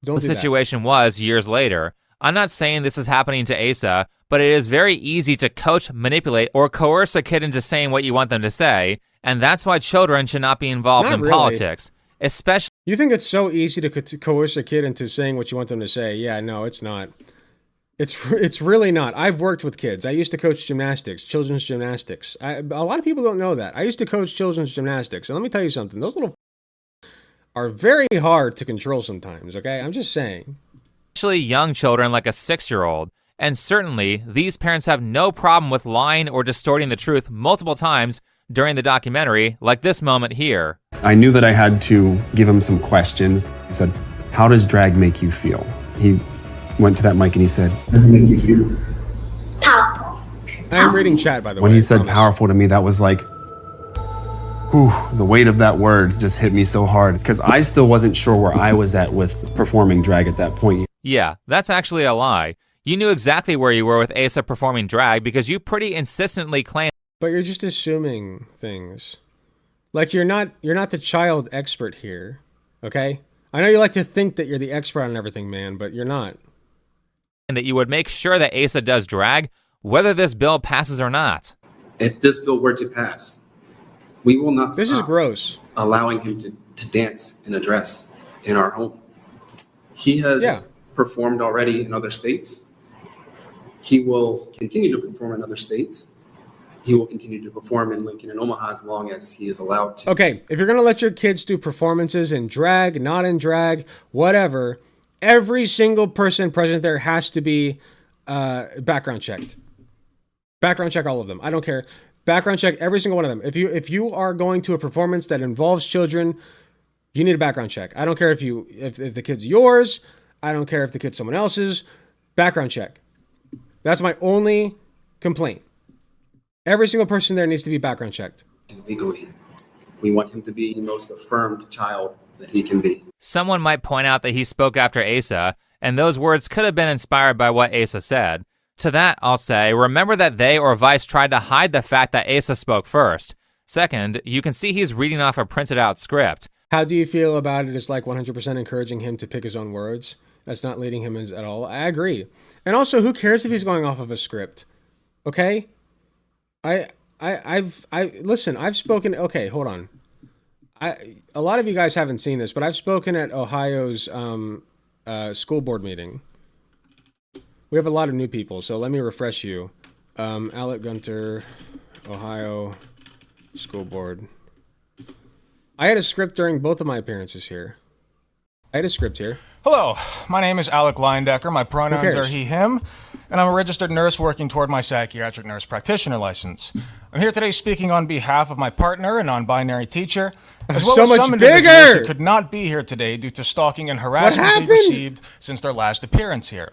[SPEAKER 1] Don't do
[SPEAKER 6] the situation was years later. I'm not saying this is happening to Asa, but it is very easy to coach, manipulate, or coerce a kid into saying what you want them to say, and that's why children should not be involved in politics. Especially...
[SPEAKER 1] You think it's so easy to coerce a kid into saying what you want them to say? Yeah, no, it's not. It's really not. I've worked with kids. I used to coach gymnastics, children's gymnastics. A lot of people don't know that. I used to coach children's gymnastics. And let me tell you something. Those little are very hard to control sometimes, okay? I'm just saying.
[SPEAKER 6] Especially young children like a 6-year-old. And certainly, these parents have no problem with lying or distorting the truth multiple times during the documentary, like this moment here.
[SPEAKER 4] I knew that I had to give him some questions. He said, "How does drag make you feel?" He went to that mic and he said, "How does it make you feel?"
[SPEAKER 2] Powerful.
[SPEAKER 1] I am reading chat, by the way.
[SPEAKER 4] When he said powerful to me, that was like, whew, the weight of that word just hit me so hard because I still wasn't sure where I was at with performing drag at that point.
[SPEAKER 6] Yeah, that's actually a lie. You knew exactly where you were with Asa performing drag because you pretty insistently claimed.
[SPEAKER 1] But you're just assuming things. Like you're not the child expert here, okay? I know you like to think that you're the expert on everything, man, but you're not.
[SPEAKER 6] That you would make sure that Asa does drag, whether this bill passes or not.
[SPEAKER 14] If this bill were to pass, we will not
[SPEAKER 1] This is gross.
[SPEAKER 14] allowing him to dance in a dress in our home. He has performed already in other states. He will continue to perform in other states. He will continue to perform in Lincoln and Omaha as long as he is allowed to.
[SPEAKER 1] Okay, if you're going to let your kids do performances in drag, not in drag, whatever, every single person present there has to be background checked. Background check all of them. I don't care. Background check every single one of them. If you are going to a performance that involves children, you need a background check. I don't care if the kid's yours. I don't care if the kid's someone else's. Background check. That's my only complaint. Every single person there needs to be background checked.
[SPEAKER 14] Legally, We want him to be the most affirmed child that he can be.
[SPEAKER 6] Someone might point out that he spoke after Asa, and those words could have been inspired by what Asa said. To that, I'll say, remember that they or Vice tried to hide the fact that Asa spoke first. Second, you can see he's reading off a printed out script.
[SPEAKER 1] How do you feel about it? Is like 100% encouraging him to pick his own words. That's not leading him at all. I agree. And also, who cares if he's going off of a script? Okay? Listen, I've spoken, okay, hold on. A lot of you guys haven't seen this, but I've spoken at Ohio's school board meeting. We have a lot of new people, so let me refresh you. Alec, Gunter, Ohio school board. I had a script during both of my appearances here. I had a script here.
[SPEAKER 15] Hello, my name is Alec Leindecker. My pronouns are he, him, and I'm a registered nurse working toward my psychiatric nurse practitioner license. I'm here today speaking on behalf of my partner, a non-binary teacher, as well as some individuals who could not be here today due to stalking and harassment they've received since their last appearance here.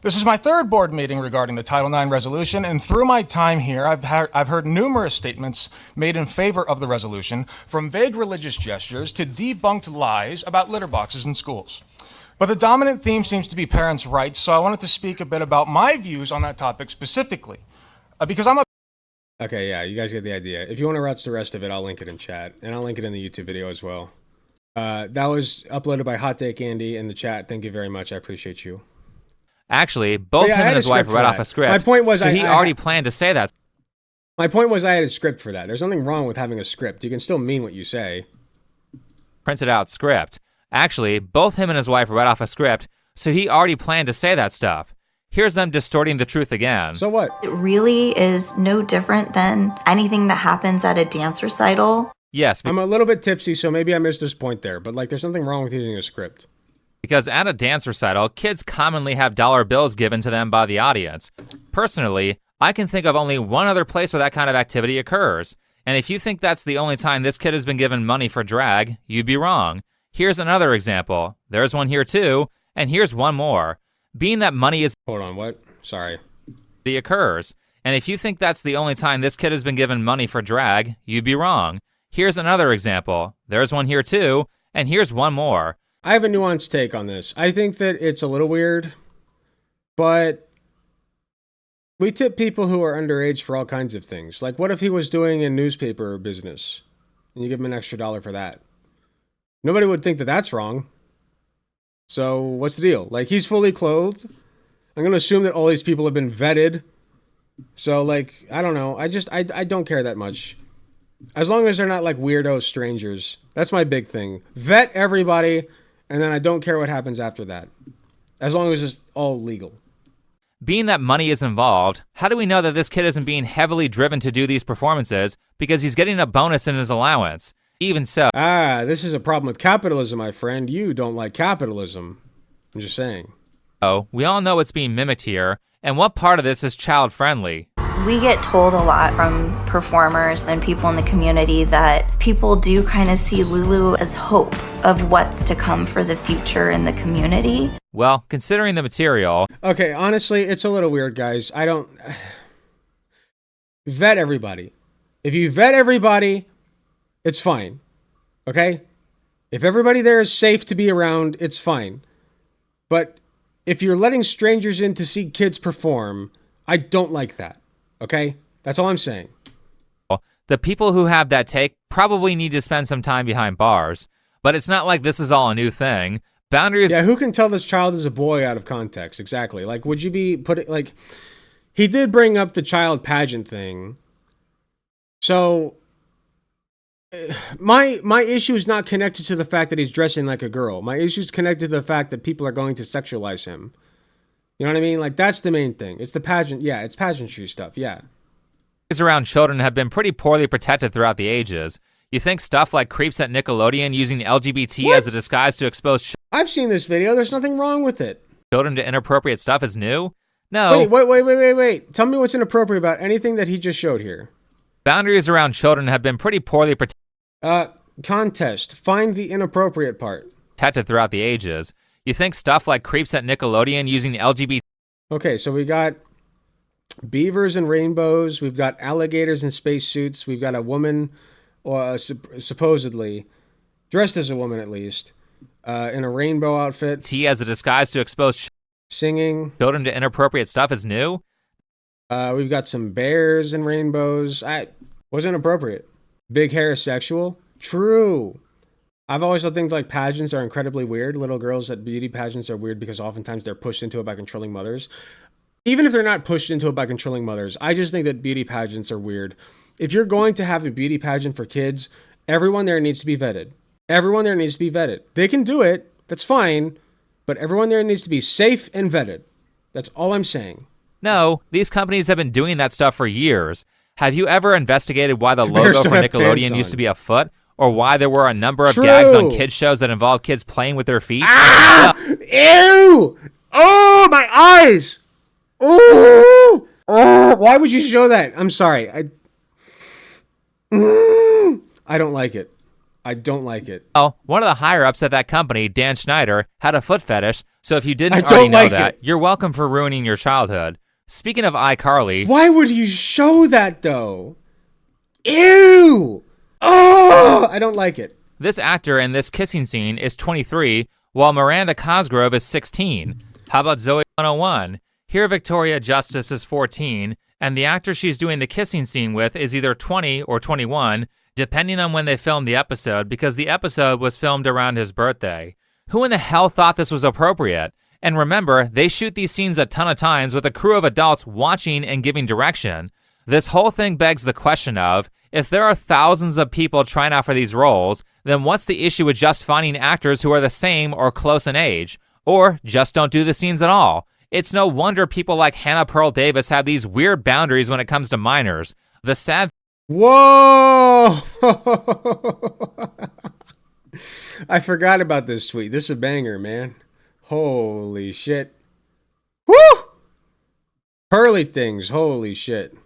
[SPEAKER 15] This is my third board meeting regarding the Title IX resolution, and through my time here, I've heard numerous statements made in favor of the resolution, from vague religious gestures to debunked lies about litter boxes in schools. But the dominant theme seems to be parents' rights, so I wanted to speak a bit about my views on that topic specifically. Because I'm a...
[SPEAKER 1] Okay, yeah, you guys get the idea. If you want to watch the rest of it, I'll link it in chat, and I'll link it in the YouTube video as well. That was uploaded by Hot Take Andy in the chat. Thank you very much. I appreciate you.
[SPEAKER 6] Actually, both him and his wife read off a script.
[SPEAKER 1] My point was,
[SPEAKER 6] so he already planned to say that.
[SPEAKER 1] My point was I had a script for that. There's nothing wrong with having a script. You can still mean what you say.
[SPEAKER 6] Printed out script. Actually, both him and his wife read off a script, so he already planned to say that stuff. Here's them distorting the truth again.
[SPEAKER 1] So what?
[SPEAKER 3] It really is no different than anything that happens at a dance recital.
[SPEAKER 6] Yes.
[SPEAKER 1] I'm a little bit tipsy, so maybe I missed this point there, but like there's nothing wrong with using a script.
[SPEAKER 6] Because at a dance recital, kids commonly have dollar bills given to them by the audience. Personally, I can think of only one other place where that kind of activity occurs. And if you think that's the only time this kid has been given money for drag, you'd be wrong. Here's another example. There's one here too, and here's one more. Being that money is...
[SPEAKER 1] Hold on, what? Sorry.
[SPEAKER 6] ...occurs. And if you think that's the only time this kid has been given money for drag, you'd be wrong. Here's another example. There's one here too, and here's one more.
[SPEAKER 1] I have a nuanced take on this. I think that it's a little weird, but we tip people who are underage for all kinds of things. Like, what if he was doing a newspaper business and you give him an extra $1 for that? Nobody would think that that's wrong. So what's the deal? Like, he's fully clothed. I'm going to assume that all these people have been vetted. So, like, I don't know. I don't care that much. As long as they're not like weirdo strangers. That's my big thing. Vet everybody. And then I don't care what happens after that. As long as it's all legal.
[SPEAKER 6] Being that money is involved, how do we know that this kid isn't being heavily driven to do these performances because he's getting a bonus in his allowance? Even so...
[SPEAKER 1] this is a problem with capitalism, my friend. You don't like capitalism. I'm just saying.
[SPEAKER 6] Oh, we all know it's being mimicked here. And what part of this is child-friendly?
[SPEAKER 3] We get told a lot from performers and people in the community that people do kind of see Lulu as hope of what's to come for the future in the community.
[SPEAKER 6] Well, considering the material...
[SPEAKER 1] Okay, honestly, it's a little weird, guys. I don't... Vet everybody. If you vet everybody, it's fine. Okay? If everybody there is safe to be around, it's fine. But if you're letting strangers in to see kids perform, I don't like that. Okay? That's all I'm saying.
[SPEAKER 6] The people who have that take probably need to spend some time behind bars. But it's not like this is all a new thing. Boundaries...
[SPEAKER 1] Yeah, who can tell this child is a boy out of context? Exactly. Like, would you be putting... Like, he did bring up the child pageant thing. So, my issue is not connected to the fact that he's dressing like a girl. My issue is connected to the fact that people are going to sexualize him. You know what I mean? Like, that's the main thing. It's the pageant. Yeah, it's pageantry stuff. Yeah.
[SPEAKER 6] Around children have been pretty poorly protected throughout the ages. You think stuff like creeps at Nickelodeon using LGBT as a disguise to expose
[SPEAKER 1] I've seen this video. There's nothing wrong with it.
[SPEAKER 6] Children to inappropriate stuff is new? No.
[SPEAKER 1] Wait. Tell me what's inappropriate about anything that he just showed here.
[SPEAKER 6] Boundaries around children have been pretty poorly protected.
[SPEAKER 1] Contest. Find the inappropriate part.
[SPEAKER 6] Protected throughout the ages. You think stuff like creeps at Nickelodeon using LGBT...
[SPEAKER 1] Okay, so we got beavers and rainbows. We've got alligators in spacesuits. We've got a woman or supposedly dressed as a woman at least, in a rainbow outfit.
[SPEAKER 6] He has a disguise to expose
[SPEAKER 1] singing
[SPEAKER 6] children to inappropriate stuff is new.
[SPEAKER 1] We've got some bears and rainbows. Wasn't appropriate. Big hair is sexual. True. I've always thought things like pageants are incredibly weird. Little girls at beauty pageants are weird because oftentimes they're pushed into it by controlling mothers. Even if they're not pushed into it by controlling mothers, I just think that beauty pageants are weird. If you're going to have a beauty pageant for kids, everyone there needs to be vetted. Everyone there needs to be vetted. They can do it. That's fine. But everyone there needs to be safe and vetted. That's all I'm saying.
[SPEAKER 6] No, these companies have been doing that stuff for years. Have you ever investigated why the logo for Nickelodeon used to be a foot? Or why there were a number of gags on kids shows that involve kids playing with their feet?
[SPEAKER 1] Ah! Ew! Oh, my eyes! Oh! Why would you show that? I'm sorry. I don't like it. I don't like it.
[SPEAKER 6] Well, one of the higher-ups at that company, Dan Schneider, had a foot fetish, so if you didn't already know that, you're welcome for ruining your childhood. Speaking of iCarly...
[SPEAKER 1] Why would you show that, though? Ew! Oh, I don't like it.
[SPEAKER 6] This actor in this kissing scene is 23, while Miranda Cosgrove is 16. How about Zoe 101? Here Victoria Justice is 14, and the actor she's doing the kissing scene with is either 20 or 21, depending on when they filmed the episode, because the episode was filmed around his birthday. Who in the hell thought this was appropriate? And remember, they shoot these scenes a ton of times with a crew of adults watching and giving direction. This whole thing begs the question of, if there are thousands of people trying out for these roles, then what's the issue with just finding actors who are the same or close in age? Or just don't do the scenes at all? It's no wonder people like Hannah Pearl Davis have these weird boundaries when it comes to minors. The sad...
[SPEAKER 1] Whoa! I forgot about this tweet. This is a banger, man. Holy shit. Woo! Pearly things. Holy shit.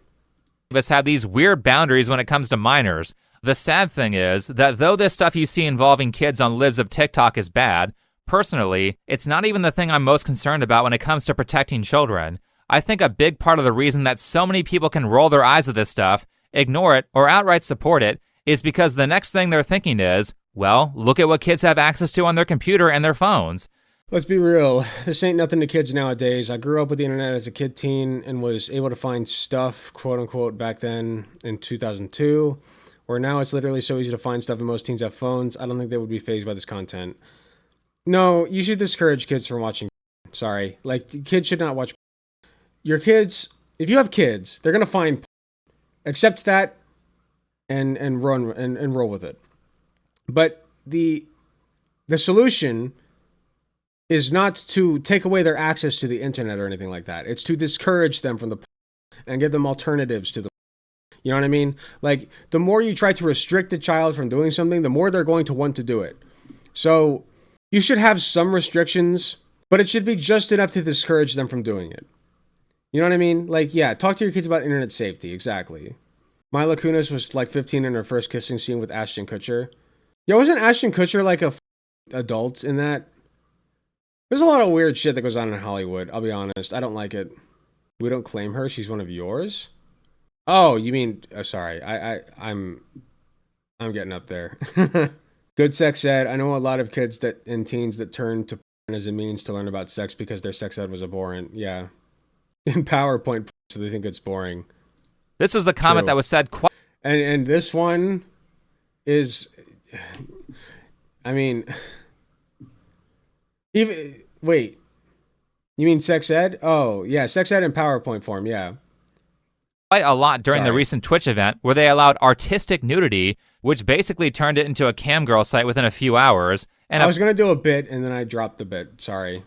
[SPEAKER 6] Us have these weird boundaries when it comes to minors. The sad thing is that though this stuff you see involving kids on libs of TikTok is bad, personally, it's not even the thing I'm most concerned about when it comes to protecting children. I think a big part of the reason that so many people can roll their eyes at this stuff, ignore it, or outright support it is because the next thing they're thinking is, well, look at what kids have access to on their computer and their phones.
[SPEAKER 1] Let's be real. This ain't nothing to kids nowadays. I grew up with the internet as a kid teen and was able to find stuff, quote unquote, back then in 2002, where now it's literally so easy to find stuff and most teens have phones. I don't think they would be fazed by this content. No, you should discourage kids from watching. Sorry. Like, kids should not watch. Your kids, if you have kids, they're going to find. Accept that and run and roll with it. But the solution is not to take away their access to the internet or anything like that. It's to discourage them from the and give them alternatives to the. You know what I mean? Like, the more you try to restrict a child from doing something, the more they're going to want to do it. So you should have some restrictions, but it should be just enough to discourage them from doing it. You know what I mean? Like, yeah, talk to your kids about internet safety. Exactly. Mila Kunis was like 15 in her first kissing scene with Ashton Kutcher. Yeah, wasn't Ashton Kutcher like a adult in that? There's a lot of weird shit that goes on in Hollywood. I'll be honest. I don't like it. We don't claim her. She's one of yours. Oh, you mean? Sorry. I'm getting up there. Good sex ed. I know a lot of kids and teens that turn to porn as a means to learn about sex because their sex ed was abhorrent. Yeah. In PowerPoint, so they think it's boring.
[SPEAKER 6] This was a comment that was said quite.
[SPEAKER 1] And this one is, I mean, even wait, you mean sex ed? Oh yeah, sex ed in PowerPoint form. Yeah.
[SPEAKER 6] Quite a lot during the recent Twitch event where they allowed artistic nudity, which basically turned it into a cam girl site within a few hours. And
[SPEAKER 1] I was gonna do a bit and then I dropped the bit. Sorry.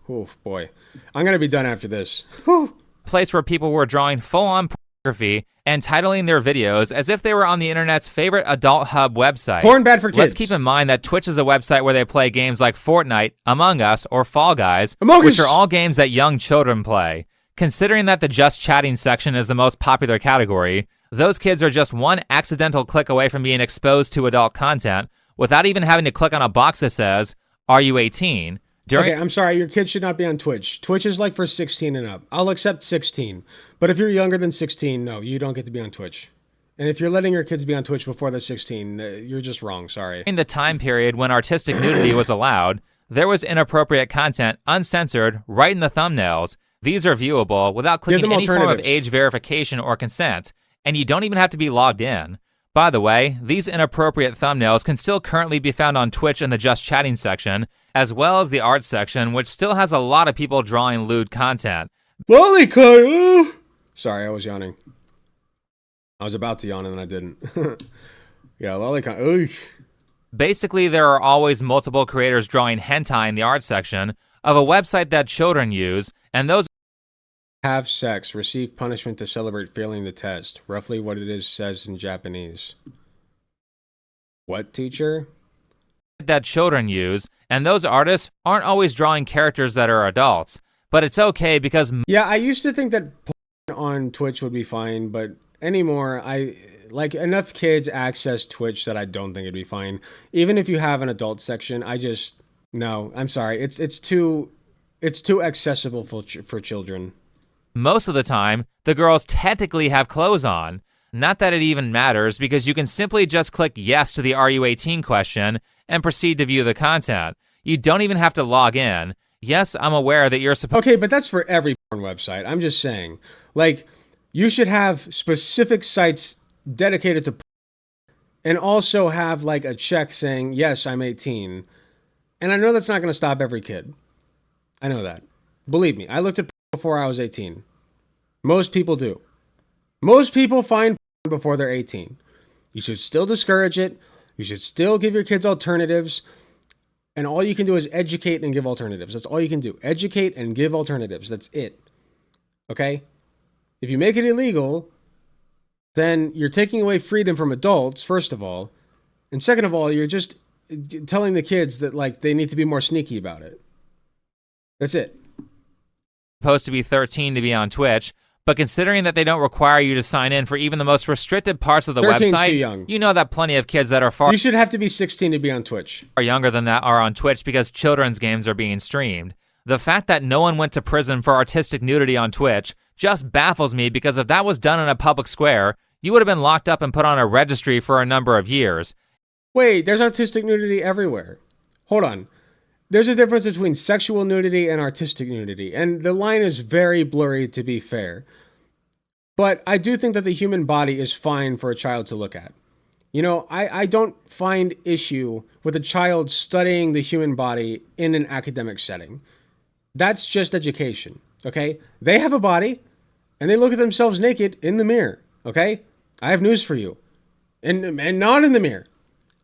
[SPEAKER 1] Oh boy, I'm gonna be done after this. Whew.
[SPEAKER 6] Place where people were drawing full-on pornography and titling their videos as if they were on the internet's favorite adult hub website.
[SPEAKER 1] Porn bad for kids.
[SPEAKER 6] Let's keep in mind that Twitch is a website where they play games like Fortnite, Among Us, or Fall Guys, which are all games that young children play. Considering that the just chatting section is the most popular category, those kids are just one accidental click away from being exposed to adult content without even having to click on a box that says, "Are you 18?"
[SPEAKER 1] Okay, I'm sorry, your kid should not be on Twitch. Twitch is like for 16 and up. I'll accept 16. But if you're younger than 16, no, you don't get to be on Twitch. And if you're letting your kids be on Twitch before they're 16, you're just wrong. Sorry.
[SPEAKER 6] In the time period when artistic nudity was allowed, there was inappropriate content uncensored right in the thumbnails. These are viewable without clicking any form of age verification or consent, and you don't even have to be logged in. By the way, these inappropriate thumbnails can still currently be found on Twitch in the Just Chatting section, as well as the art section, which still has a lot of people drawing lewd content.
[SPEAKER 1] Lollycut! Sorry, I was yawning. I was about to yawn and then I didn't. Yeah, lollycut.
[SPEAKER 6] Basically, there are always multiple creators drawing hentai in the art section of a website that children use, and those
[SPEAKER 1] have sex, receive punishment to celebrate failing the test. Roughly what it is says in Japanese. What, teacher?
[SPEAKER 6] That children use, and those artists aren't always drawing characters that are adults. But it's okay because...
[SPEAKER 1] Yeah, I used to think that on Twitch would be fine, but anymore, like enough kids access Twitch that I don't think it'd be fine. Even if you have an adult section, no, I'm sorry. It's too accessible for children.
[SPEAKER 6] Most of the time, the girls technically have clothes on. Not that it even matters, because you can simply just click yes to the "Are you 18" question and proceed to view the content. You don't even have to log in. Yes, I'm aware that you're supposed...
[SPEAKER 1] Okay, but that's for every porn website. I'm just saying. Like, you should have specific sites dedicated to porn and also have, like, a check saying, yes, I'm 18. And I know that's not going to stop every kid. I know that. Believe me, I looked at porn before I was 18. Most people do. Most people find porn before they're 18. You should still discourage it. You should still give your kids alternatives. And all you can do is educate and give alternatives. That's all you can do. Educate and give alternatives. That's it. Okay? If you make it illegal, then you're taking away freedom from adults, first of all. And second of all, you're just telling the kids that, like, they need to be more sneaky about it. That's it.
[SPEAKER 6] Supposed to be 13 to be on Twitch, but considering that they don't require you to sign in for even the most restricted parts of the
[SPEAKER 1] 13's
[SPEAKER 6] website,
[SPEAKER 1] too young.
[SPEAKER 6] You know that plenty of kids that are far...
[SPEAKER 1] You should have to be 16 to be on Twitch.
[SPEAKER 6] ...are younger than that are on Twitch because children's games are being streamed. The fact that no one went to prison for artistic nudity on Twitch just baffles me, because if that was done in a public square, you would have been locked up and put on a registry for a number of years.
[SPEAKER 1] Wait, there's artistic nudity everywhere. Hold on. There's a difference between sexual nudity and artistic nudity, and the line is very blurry, to be fair. But I do think that the human body is fine for a child to look at. You know, I don't find issue with a child studying the human body in an academic setting. That's just education, okay? They have a body, and they look at themselves naked in the mirror, okay? I have news for you. And not in the mirror.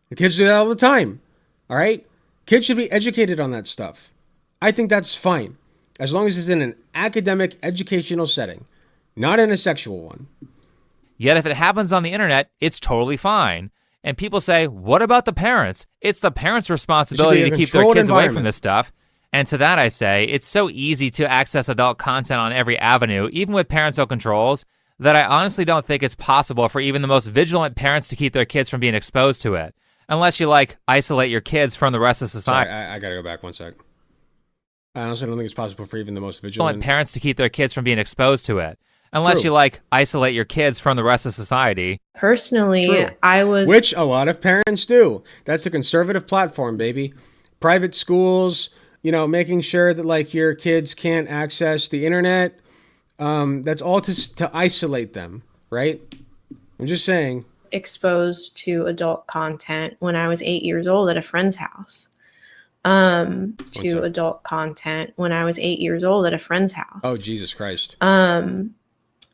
[SPEAKER 1] The kids do that all the time, all right? Kids should be educated on that stuff. I think that's fine, as long as it's in an academic, educational setting, not in a sexual one.
[SPEAKER 6] Yet if it happens on the internet, it's totally fine. And people say, what about the parents? It's the parents' responsibility to keep their kids away from this stuff. And to that I say, it's so easy to access adult content on every avenue, even with parental controls, that I honestly don't think it's possible for even the most vigilant parents to keep their kids from being exposed to it. Unless you, like, isolate your kids from the rest of society.
[SPEAKER 1] Sorry, I gotta go back one sec. I honestly don't think it's possible for even the most vigilant
[SPEAKER 6] parents to keep their kids from being exposed to it. Unless you, like, isolate your kids from the rest of society.
[SPEAKER 16] Personally, I was...
[SPEAKER 1] Which a lot of parents do. That's a conservative platform, baby. Private schools, you know, making sure that, like, your kids can't access the internet. That's all to isolate them, right? I'm just saying.
[SPEAKER 16] Exposed to adult content when I was 8 years old at a friend's house. Adult content when I was 8 years old at a friend's house.
[SPEAKER 1] Oh, Jesus Christ.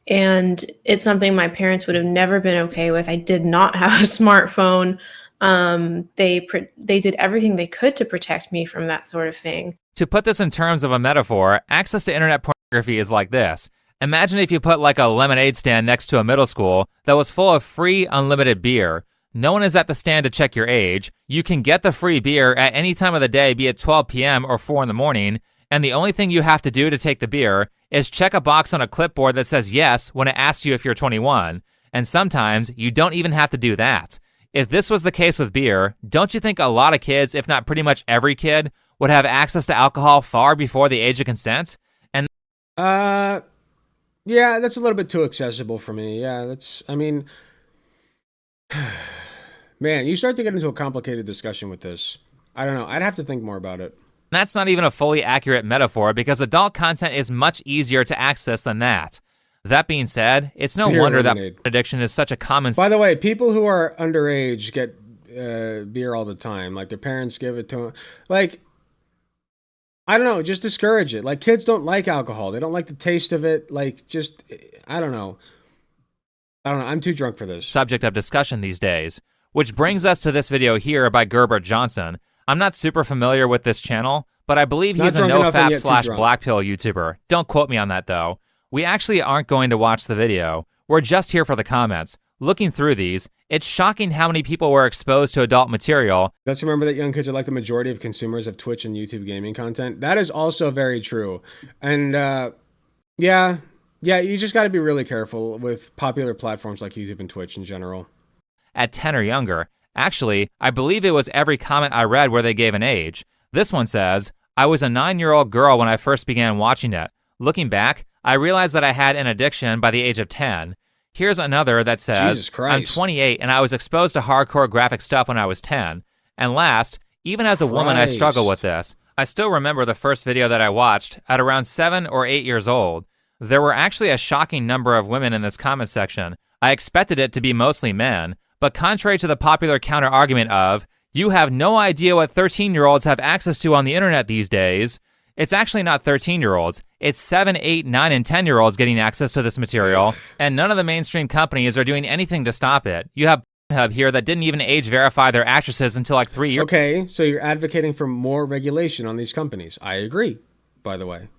[SPEAKER 16] And it's something my parents would have never been okay with. I did not have a smartphone. They did everything they could to protect me from that sort of thing.
[SPEAKER 6] To put this in terms of a metaphor, access to internet pornography is like this. Imagine if you put like a lemonade stand next to a middle school that was full of free, unlimited beer. No one is at the stand to check your age. You can get the free beer at any time of the day, be it 12 p.m. or 4 in the morning, and the only thing you have to do to take the beer is check a box on a clipboard that says yes when it asks you if you're 21. And sometimes you don't even have to do that. If this was the case with beer, don't you think a lot of kids, if not pretty much every kid, would have access to alcohol far before the age of consent? And
[SPEAKER 1] yeah, that's a little bit too accessible for me. Yeah, I mean, Man, you start to get into a complicated discussion with this. I don't know. I'd have to think more about it.
[SPEAKER 6] That's not even a fully accurate metaphor because adult content is much easier to access than that. That being said, it's no
[SPEAKER 1] Beer
[SPEAKER 6] wonder
[SPEAKER 1] lemonade.
[SPEAKER 6] that addiction is such a common...
[SPEAKER 1] By the way, people who are underage get beer all the time. Like, their parents give it to them. Like, I don't know. Just discourage it. Like, kids don't like alcohol. They don't like the taste of it. Like, just, I don't know. I'm too drunk for this.
[SPEAKER 6] Subject of discussion these days. Which brings us to this video here by Gerbert Johnson. I'm not super familiar with this channel, but I believe he's a nofap/black pill YouTuber. Don't quote me on that though. We actually aren't going to watch the video. We're just here for the comments. Looking through these, it's shocking how many people were exposed to adult material.
[SPEAKER 1] Let's remember that young kids are like the majority of consumers of Twitch and YouTube gaming content. That is also very true. And yeah, you just got to be really careful with popular platforms like YouTube and Twitch in general.
[SPEAKER 6] At 10 or younger. Actually, I believe it was every comment I read where they gave an age. This one says, I was a 9-year-old girl when I first began watching it. Looking back, I realized that I had an addiction by the age of 10. Here's another that says, I'm 28 and I was exposed to hardcore graphic stuff when I was 10. And last, even as a woman, I struggle with this. I still remember the first video that I watched at around 7 or 8 years old. There were actually a shocking number of women in this comment section. I expected it to be mostly men. But contrary to the popular counter-argument of, you have no idea what 13-year-olds have access to on the internet these days, it's actually not 13-year-olds. It's 7, 8, 9, and 10-year-olds getting access to this material, and none of the mainstream companies are doing anything to stop it. You have Pornhub here that didn't even age verify their actresses until like 3 years.
[SPEAKER 1] Okay, so you're advocating for more regulation on these companies. I agree, by the way.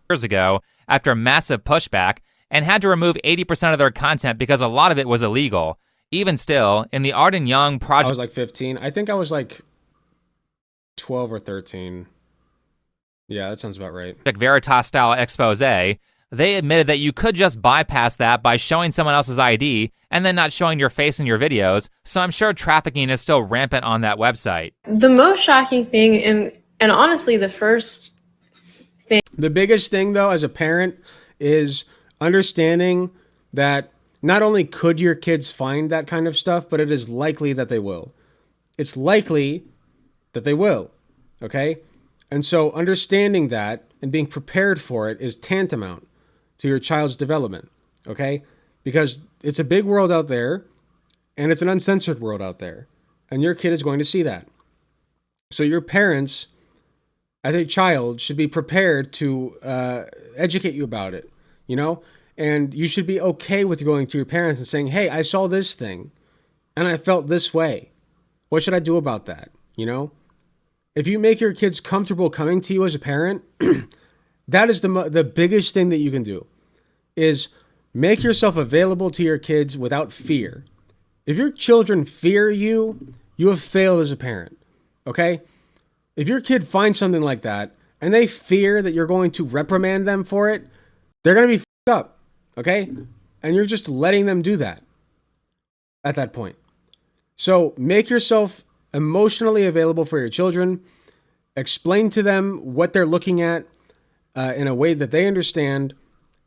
[SPEAKER 6] Years ago, after massive pushback, and had to remove 80% of their content because a lot of it was illegal. Even still, in the Arden Young project...
[SPEAKER 1] I was like 15. I think I was like 12 or 13. Yeah, that sounds about right.
[SPEAKER 6] Veritas-style expose, they admitted that you could just bypass that by showing someone else's ID and then not showing your face in your videos, so I'm sure trafficking is still rampant on that website.
[SPEAKER 16] The most shocking thing, and honestly the first thing...
[SPEAKER 1] The biggest thing, though, as a parent, is understanding that not only could your kids find that kind of stuff, but it is likely that they will. It's likely that they will, okay? And so understanding that and being prepared for it is tantamount to your child's development, okay? Because it's a big world out there, and it's an uncensored world out there, and your kid is going to see that. So your parents, as a child, should be prepared to educate you about it, you know? And you should be okay with going to your parents and saying, hey, I saw this thing and I felt this way. What should I do about that? You know, if you make your kids comfortable coming to you as a parent, that is the biggest thing that you can do is make yourself available to your kids without fear. If your children fear you, you have failed as a parent. Okay. If your kid finds something like that and they fear that you're going to reprimand them for it, they're going to be f***ed up. Okay? And you're just letting them do that at that point. So make yourself emotionally available for your children. Explain to them what they're looking at in a way that they understand.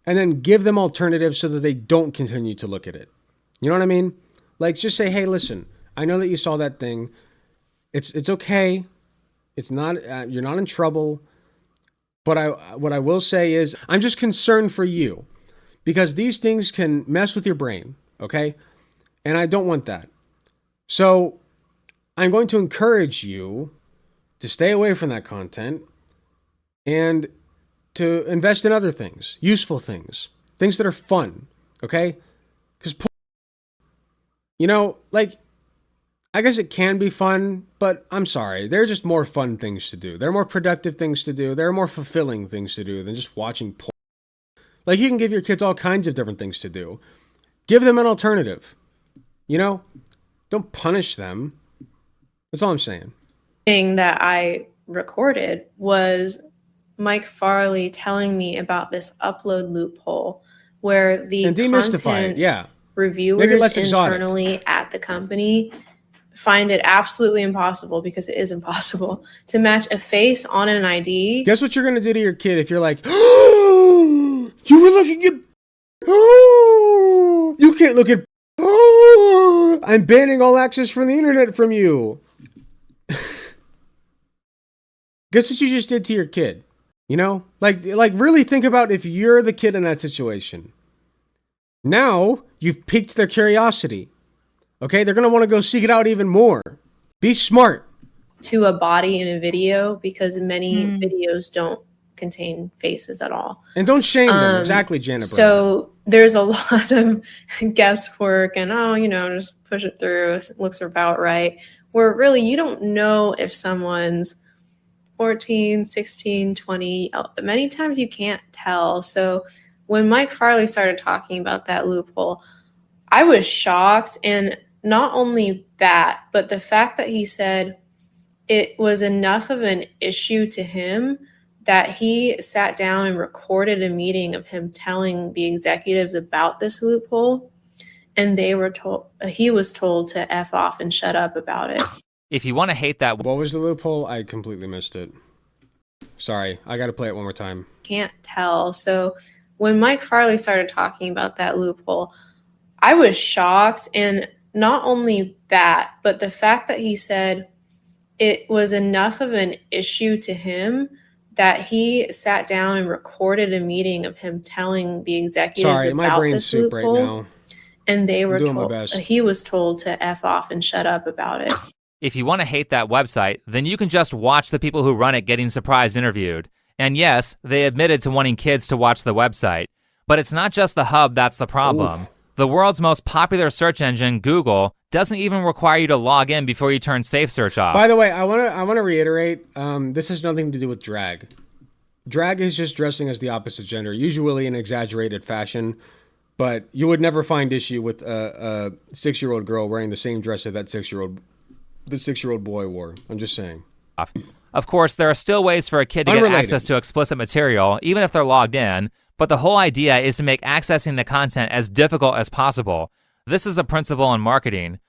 [SPEAKER 1] And then give them alternatives so that they don't continue to look at it. You know what I mean? Like, just say, hey, listen, I know that you saw that thing. It's okay. It's not, you're not in trouble. But what I will say is, I'm just concerned for you. Because these things can mess with your brain, okay? And I don't want that. So I'm going to encourage you to stay away from that content and to invest in other things, useful things, things that are fun, okay? Because, you know, like, I guess it can be fun, but I'm sorry. There are just more fun things to do. There are more productive things to do. There are more fulfilling things to do than just watching porn. Like, you can give your kids all kinds of different things to do. Give them an alternative. You know? Don't punish them. That's all I'm saying.
[SPEAKER 16] Thing that I recorded was Mike Farley telling me about this upload loophole where the content reviewers internally at the company find it absolutely impossible, because it is impossible, to match a face on an ID.
[SPEAKER 1] Guess what you're going to do to your kid if you're like, oh, you were looking at, oh, you can't look at, oh, I'm banning all access from the internet from you. Guess what you just did to your kid? You know? Like really think about if you're the kid in that situation. Now, you've piqued their curiosity. Okay? They're going to want to go seek it out even more. Be smart.
[SPEAKER 16] To a body in a video because many videos don't contain faces at all.
[SPEAKER 1] And don't shame them. Exactly, Janet.
[SPEAKER 16] So there's a lot of guesswork and, just push it through. It looks about right. Where really you don't know if someone's 14, 16, 20. Many times you can't tell. So when Mike Farley started talking about that loophole, I was shocked. And not only that, but the fact that he said it was enough of an issue to him that he sat down and recorded a meeting of him telling the executives about this loophole. And he was told to F off and shut up about it.
[SPEAKER 6] If you want to hate that...
[SPEAKER 1] What was the loophole? I completely missed it. Sorry, I got to play it one more time.
[SPEAKER 16] Can't tell. So when Mike Farley started talking about that loophole, I was shocked. And not only that, but the fact that he said it was enough of an issue to him that he sat down and recorded a meeting of him telling the executives about this loophole. Right now. And he was told to F off and shut up about it.
[SPEAKER 6] If you want to hate that website, then you can just watch the people who run it getting surprise interviewed. And yes, they admitted to wanting kids to watch the website. But it's not just the hub that's the problem. Ooh. The world's most popular search engine, Google, doesn't even require you to log in before you turn Safe Search off.
[SPEAKER 1] By the way, I want to reiterate, this has nothing to do with drag. Drag is just dressing as the opposite gender, usually in exaggerated fashion. But you would never find issue with a 6-year-old girl wearing the same dress that the 6-year-old boy wore. I'm just saying.
[SPEAKER 6] Of course, there are still ways for a kid to get access to explicit material, even if they're logged in. But the whole idea is to make accessing the content as difficult as possible. This is a principle in marketing.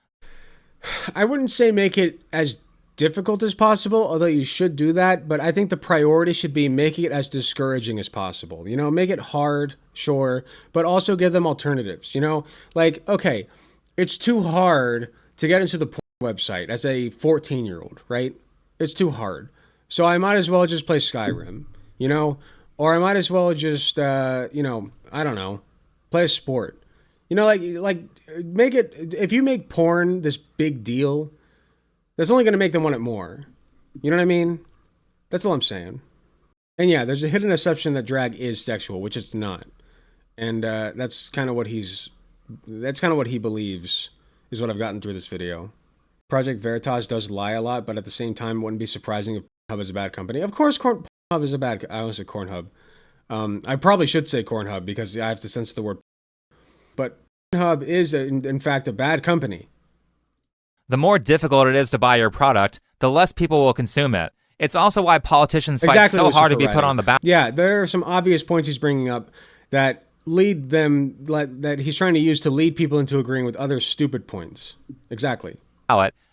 [SPEAKER 1] I wouldn't say make it as difficult as possible, although you should do that. But I think the priority should be making it as discouraging as possible. You know, make it hard, sure, but also give them alternatives. You know, like, okay, it's too hard to get into the porn website as a 14-year-old, right? It's too hard. So I might as well just play Skyrim, you know? Or I might as well just, I don't know, play a sport. You know, like make it, if you make porn this big deal, that's only going to make them want it more. You know what I mean? That's all I'm saying. And yeah, there's a hidden assumption that drag is sexual, which it's not. And that's kind of what he believes, is what I've gotten through this video. Project Veritas does lie a lot, but at the same time, it wouldn't be surprising if Pornhub is a bad company. Of course, Pornhub is a bad... I almost said Cornhub. I probably should say Cornhub because I have to censor the word. But Pornhub is, in fact, a bad company.
[SPEAKER 6] The more difficult it is to buy your product, the less people will consume it. It's also why politicians fight so hard to be put on the ballot.
[SPEAKER 1] Yeah, there are some obvious points he's bringing up that that he's trying to use to lead people into agreeing with other stupid points. Exactly.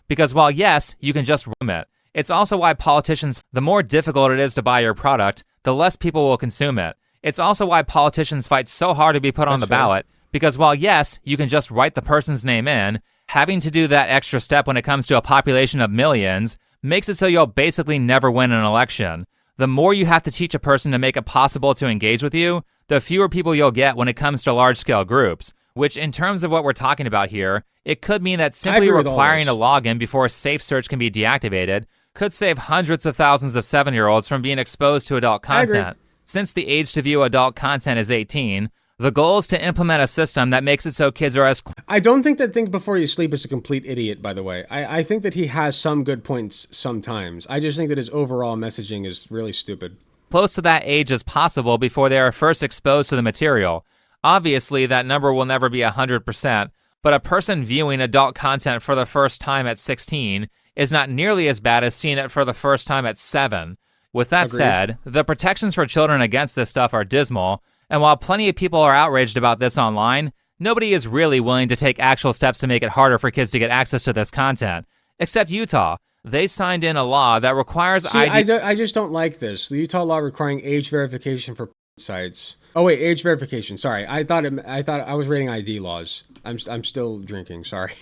[SPEAKER 6] Because while yes, you can just room it, it's also why the more difficult it is to buy your product, the less people will consume it. It's also why politicians fight so hard to be put on the ballot, because while yes, you can just write the person's name in, having to do that extra step when it comes to a population of millions makes it so you'll basically never win an election. The more you have to teach a person to make it possible to engage with you, the fewer people you'll get when it comes to large-scale groups, which in terms of what we're talking about here, it could mean that simply requiring a login before Safe Search can be deactivated could save hundreds of thousands of 7-year-olds from being exposed to adult content. Since the age to view adult content is 18, the goal is to implement a system that makes it so kids are as...
[SPEAKER 1] I don't think that Think Before You Sleep is a complete idiot, by the way. I think that he has some good points sometimes. I just think that his overall messaging is really stupid.
[SPEAKER 6] Close to that age as possible before they are first exposed to the material. Obviously, that number will never be 100%, but a person viewing adult content for the first time at 16 is not nearly as bad as seeing it for the first time at 7. With that said, the protections for children against this stuff are dismal, and while plenty of people are outraged about this online, nobody is really willing to take actual steps to make it harder for kids to get access to this content. Except Utah. They signed in a law that requires
[SPEAKER 1] I just don't like this. The Utah law requiring age verification for sites. Oh wait, age verification. Sorry, I thought I was reading ID laws. I'm still drinking. Sorry.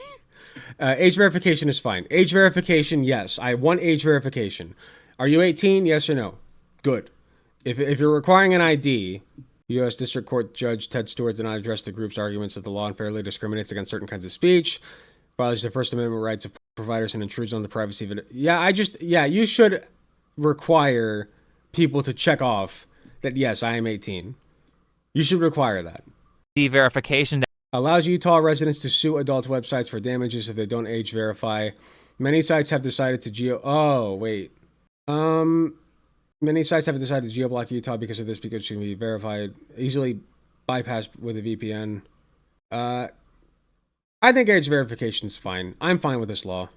[SPEAKER 1] Age verification is fine. Age verification, yes. I want age verification. Are you 18? Yes or no? Good. If you're requiring an ID, U.S. District Court Judge Ted Stewart did not address the group's arguments that the law unfairly discriminates against certain kinds of speech, violates the First Amendment rights of providers, and intrudes on the privacy of it. Yeah, you should require people to check off that, yes, I am 18. You should require that.
[SPEAKER 6] Verification
[SPEAKER 1] allows Utah residents to sue adult websites for damages if they don't age verify. Many sites have decided to Many sites have decided to geo-block Utah because of this, because it can be verified, easily bypassed with a VPN. I think age verification is fine. I'm fine with this law.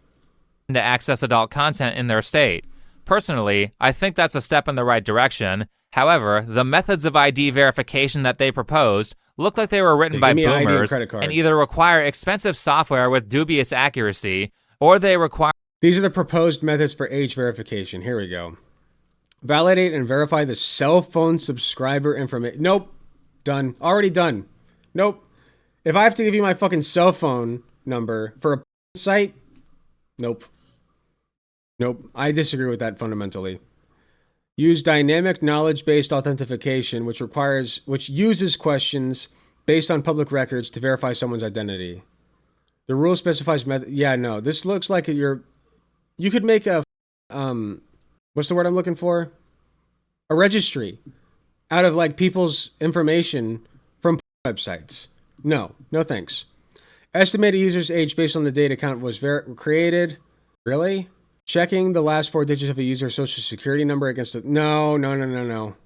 [SPEAKER 6] To access adult content in their state. Personally, I think that's a step in the right direction. However, the methods of ID verification that they proposed look like they were written by boomers and either require expensive software with dubious accuracy, or they require...
[SPEAKER 1] These are the proposed methods for age verification. Here we go. Validate and verify the cell phone subscriber information. Nope. Done. Already done. Nope. If I have to give you my fucking cell phone number for a site, nope. Nope. I disagree with that fundamentally. Use dynamic knowledge-based authentication, which uses questions based on public records to verify someone's identity. The rule specifies method. Yeah, no. This looks like you could make a what's the word I'm looking for? A registry out of like people's information from websites. No thanks. Estimated user's age based on the date account was created. Really? Checking the last 4 digits of a user's social security number against it. No.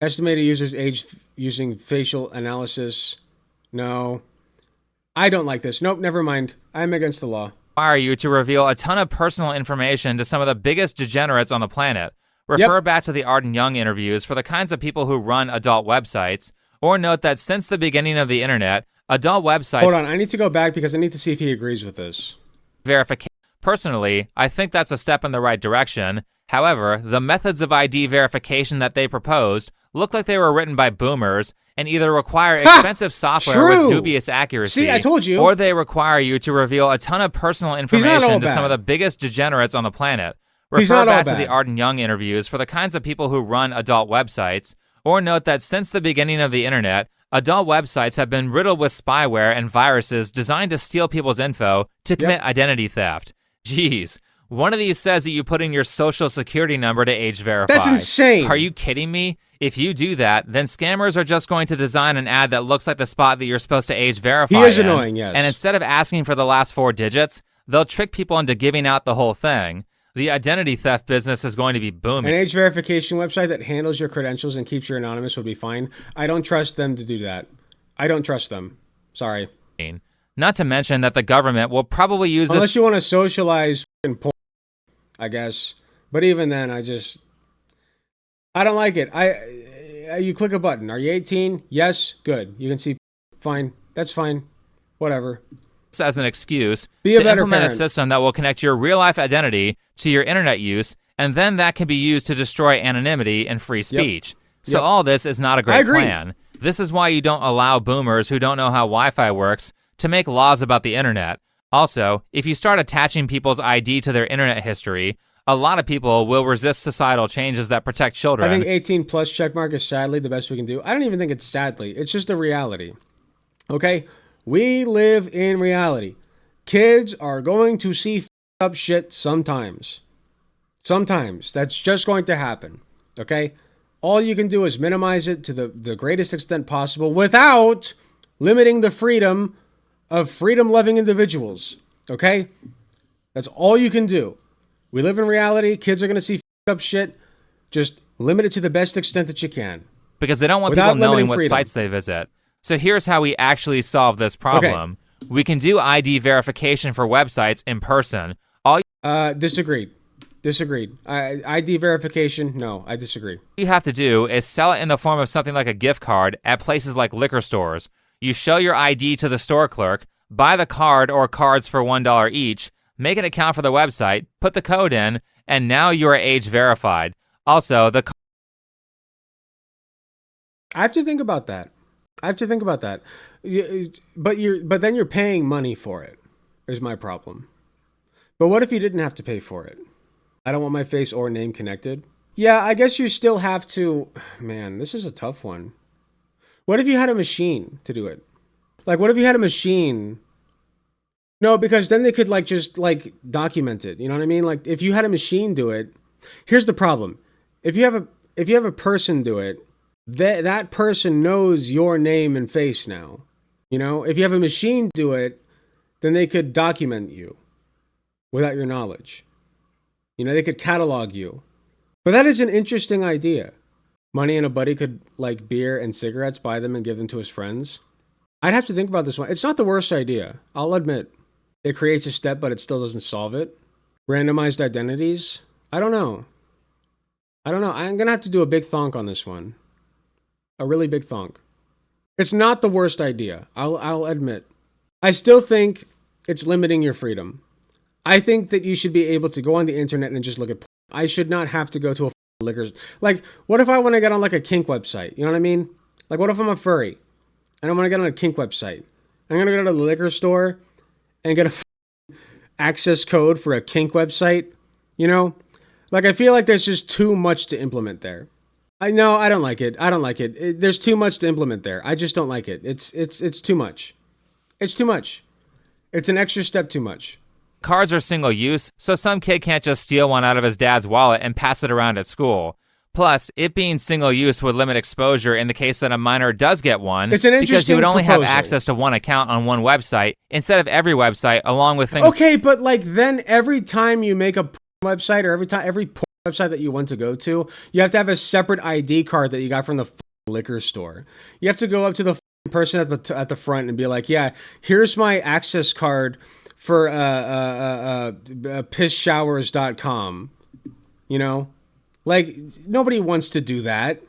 [SPEAKER 1] Estimated user's age using facial analysis. No. I don't like this. Nope, never mind. I'm against the law.
[SPEAKER 6] Require you to reveal a ton of personal information to some of the biggest degenerates on the planet. Refer back to the Arden Young interviews for the kinds of people who run adult websites, or note that since the beginning of the internet, adult websites...
[SPEAKER 1] Hold on, I need to go back because I need to see if he agrees with this.
[SPEAKER 6] Verification. Personally, I think that's a step in the right direction. However, the methods of ID verification that they proposed look like they were written by boomers and either require expensive software with dubious accuracy,
[SPEAKER 1] See, I told you.
[SPEAKER 6] Or they require you to reveal a ton of personal information to some of the biggest degenerates on the planet. Refer back to the Arden Young interviews for the kinds of people who run adult websites, or note that since the beginning of the internet, adult websites have been riddled with spyware and viruses designed to steal people's info to commit identity theft. Jeez. One of these says that you put in your social security number to age verify.
[SPEAKER 1] That's insane.
[SPEAKER 6] Are you kidding me? If you do that, then scammers are just going to design an ad that looks like the spot that you're supposed to age verify.
[SPEAKER 1] He is annoying, yes.
[SPEAKER 6] And instead of asking for the last 4 digits, they'll trick people into giving out the whole thing. The identity theft business is going to be booming.
[SPEAKER 1] An age verification website that handles your credentials and keeps you anonymous would be fine. I don't trust them to do that. I don't trust them. Sorry.
[SPEAKER 6] Not to mention that the government will probably use
[SPEAKER 1] Unless you want to socialize porn, I guess. But even then, I don't like it. You click a button. Are you 18? Yes. Good. You can see. Fine. That's fine. Whatever.
[SPEAKER 6] As an excuse
[SPEAKER 1] to
[SPEAKER 6] implement
[SPEAKER 1] parent.
[SPEAKER 6] a system that will connect your real-life identity to your internet use, and then that can be used to destroy anonymity and free speech. So all this is not a great plan. This is why you don't allow boomers who don't know how Wi-Fi works to make laws about the internet. Also, if you start attaching people's ID to their internet history, a lot of people will resist societal changes that protect children.
[SPEAKER 1] I think 18 plus checkmark is sadly the best we can do. I don't even think it's sadly. It's just a reality. Okay? We live in reality. Kids are going to see up shit sometimes. Sometimes. That's just going to happen. Okay? All you can do is minimize it to the greatest extent possible without limiting the freedom of freedom-loving individuals. Okay? That's all you can do. We live in reality. Kids are going to see up shit. Just limit it to the best extent that you can.
[SPEAKER 6] Because they don't want people knowing what sites they visit. So here's how we actually solve this problem. Okay. We can do ID verification for websites in person.
[SPEAKER 1] Disagreed. ID verification, no, I disagree.
[SPEAKER 6] All you have to do is sell it in the form of something like a gift card at places like liquor stores. You show your ID to the store clerk, buy the card or cards for $1 each, make an account for the website, put the code in, and now you are age verified. Also,
[SPEAKER 1] I have to think about that. But then you're paying money for it. is my problem. But what if you didn't have to pay for it? I don't want my face or name connected. Yeah, I guess you still have to... Man, this is a tough one. What if you had a machine to do it? Like, what if you had a machine... No, because then they could, like, just, like, document it. You know what I mean? Like, if you had a machine do it... Here's the problem. If you have a person do it, that person knows your name and face now. You know? If you have a machine do it, then they could document you without your knowledge. You know, they could catalog you. But that is an interesting idea. Money and a buddy could, like, beer and cigarettes, buy them and give them to his friends. I'd have to think about this one. It's not the worst idea. I'll admit. It creates a step, but it still doesn't solve it. Randomized identities? I don't know. I'm going to have to do a big thonk on this one. A really big thonk. It's not the worst idea. I'll admit. I still think it's limiting your freedom. I think that you should be able to go on the internet and just look at porn. I should not have to go to a liquor. Like, what if I want to get on, like, a kink website? You know what I mean? Like, what if I'm a furry and I want to get on a kink website? I'm going to go to the liquor store and get a access code for a kink website, you know? Like, I feel like there's just too much to implement there. I don't like it. There's too much to implement there. I just don't like it. It's too much. It's too much. It's an extra step too much.
[SPEAKER 6] Cards are single use, so some kid can't just steal one out of his dad's wallet and pass it around at school. Plus, it being single use would limit exposure in the case that a minor does get one,
[SPEAKER 1] it's an interesting
[SPEAKER 6] because you would only
[SPEAKER 1] proposal.
[SPEAKER 6] have access to one account on one website instead of every website, along with things.
[SPEAKER 1] Okay, but like then every time you make a porn website or every porn website that you want to go to, you have to have a separate ID card that you got from the liquor store. You have to go up to the person at the front and be like, "Yeah, here's my access card for pisshowers.com." You know? Like, nobody wants to do that.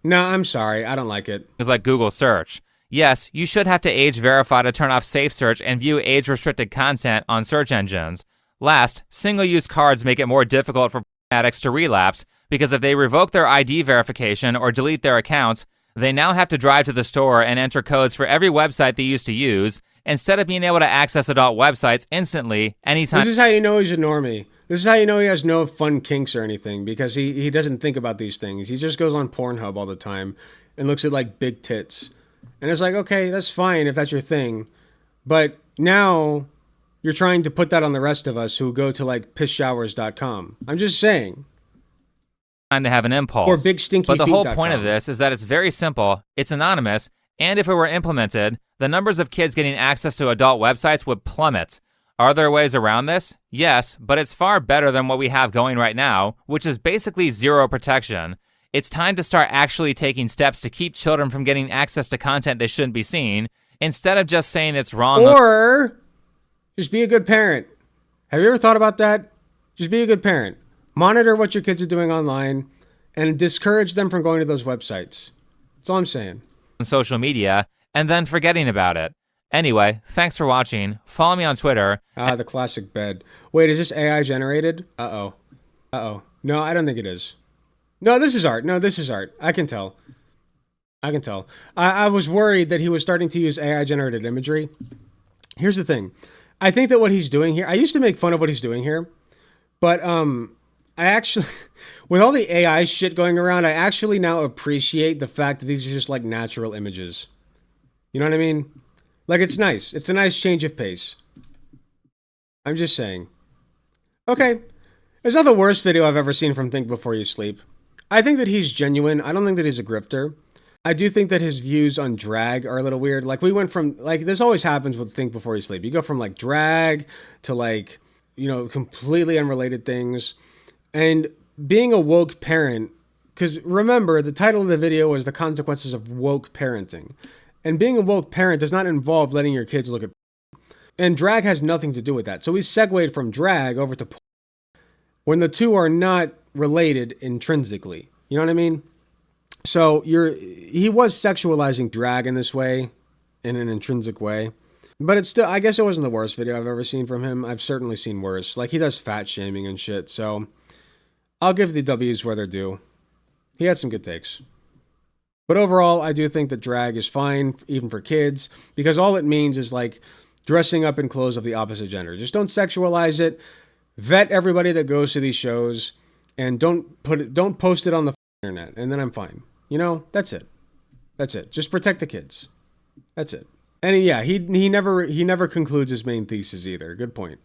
[SPEAKER 1] No, I'm sorry. I don't like it.
[SPEAKER 6] It's like Google search. Yes, you should have to age verify to turn off safe search and view age-restricted content on search engines. Last, single-use cards make it more difficult for addicts to relapse because if they revoke their ID verification or delete their accounts, they now have to drive to the store and enter codes for every website they used to use instead of being able to access adult websites instantly anytime.
[SPEAKER 1] This is how you know he's a normie. This is how you know he has no fun kinks or anything, because he doesn't think about these things. He just goes on Pornhub all the time and looks at, like, big tits. And it's like, okay, that's fine if that's your thing. But now you're trying to put that on the rest of us who go to, like, pisshowers.com. I'm just saying.
[SPEAKER 6] Time to have an impulse.
[SPEAKER 1] Or bigstinkyfeet.com.
[SPEAKER 6] But the whole point of this is that it's very simple, it's anonymous, and if it were implemented, the numbers of kids getting access to adult websites would plummet. Are there ways around this? Yes, but it's far better than what we have going right now, which is basically zero protection. It's time to start actually taking steps to keep children from getting access to content they shouldn't be seeing, instead of just saying it's wrong.
[SPEAKER 1] Or just be a good parent. Have you ever thought about that? Just be a good parent. Monitor what your kids are doing online and discourage them from going to those websites. That's all I'm saying.
[SPEAKER 6] On social media, and then forgetting about it. Anyway, thanks for watching. Follow me on Twitter.
[SPEAKER 1] The classic bed. Wait, is this AI generated? Uh-oh. No, I don't think it is. No, this is art. I can tell. I was worried that he was starting to use AI generated imagery. Here's the thing. I think that what he's doing here, I used to make fun of what he's doing here, but I actually, with all the AI shit going around, I actually now appreciate the fact that these are just like natural images. You know what I mean? Like, it's nice. It's a nice change of pace. I'm just saying. Okay. It's not the worst video I've ever seen from Think Before You Sleep. I think that he's genuine. I don't think that he's a grifter. I do think that his views on drag are a little weird. Like, we went from, like, this always happens with Think Before You Sleep. You go from, like, drag to, like, you know, completely unrelated things. And being a woke parent, because remember, the title of the video was The Consequences of Woke Parenting. And being a woke parent does not involve letting your kids look at porn. And drag has nothing to do with that. So we segued from drag over to porn when the two are not related intrinsically. You know what I mean? So he was sexualizing drag in this way, in an intrinsic way. But it's still, I guess it wasn't the worst video I've ever seen from him. I've certainly seen worse. Like, he does fat shaming and shit. So I'll give the W's where they're due. He had some good takes. But overall, I do think that drag is fine, even for kids, because all it means is, like, dressing up in clothes of the opposite gender. Just don't sexualize it. Vet everybody that goes to these shows, and don't post it on the internet, and then I'm fine. You know, that's it. That's it. Just protect the kids. That's it. And yeah, he never concludes his main thesis either. Good point.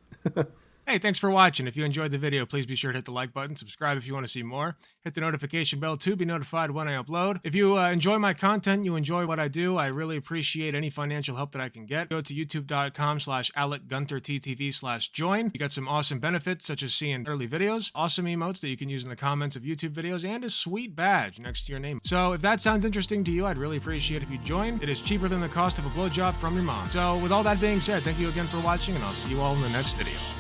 [SPEAKER 15] Hey, thanks for watching. If you enjoyed the video, please be sure to hit the like button, subscribe if you want to see more, hit the notification bell to be notified when I upload. If you enjoy my content, you enjoy what I do, I really appreciate any financial help that I can get. Go to youtube.com/AlecGunterTTV/join. You got some awesome benefits, such as seeing early videos, awesome emotes that you can use in the comments of YouTube videos, and a sweet badge next to your name. So if that sounds interesting to you, I'd really appreciate if you join. It is cheaper than the cost of a blowjob from your mom. So with all that being said, thank you again for watching, and I'll see you all in the next video.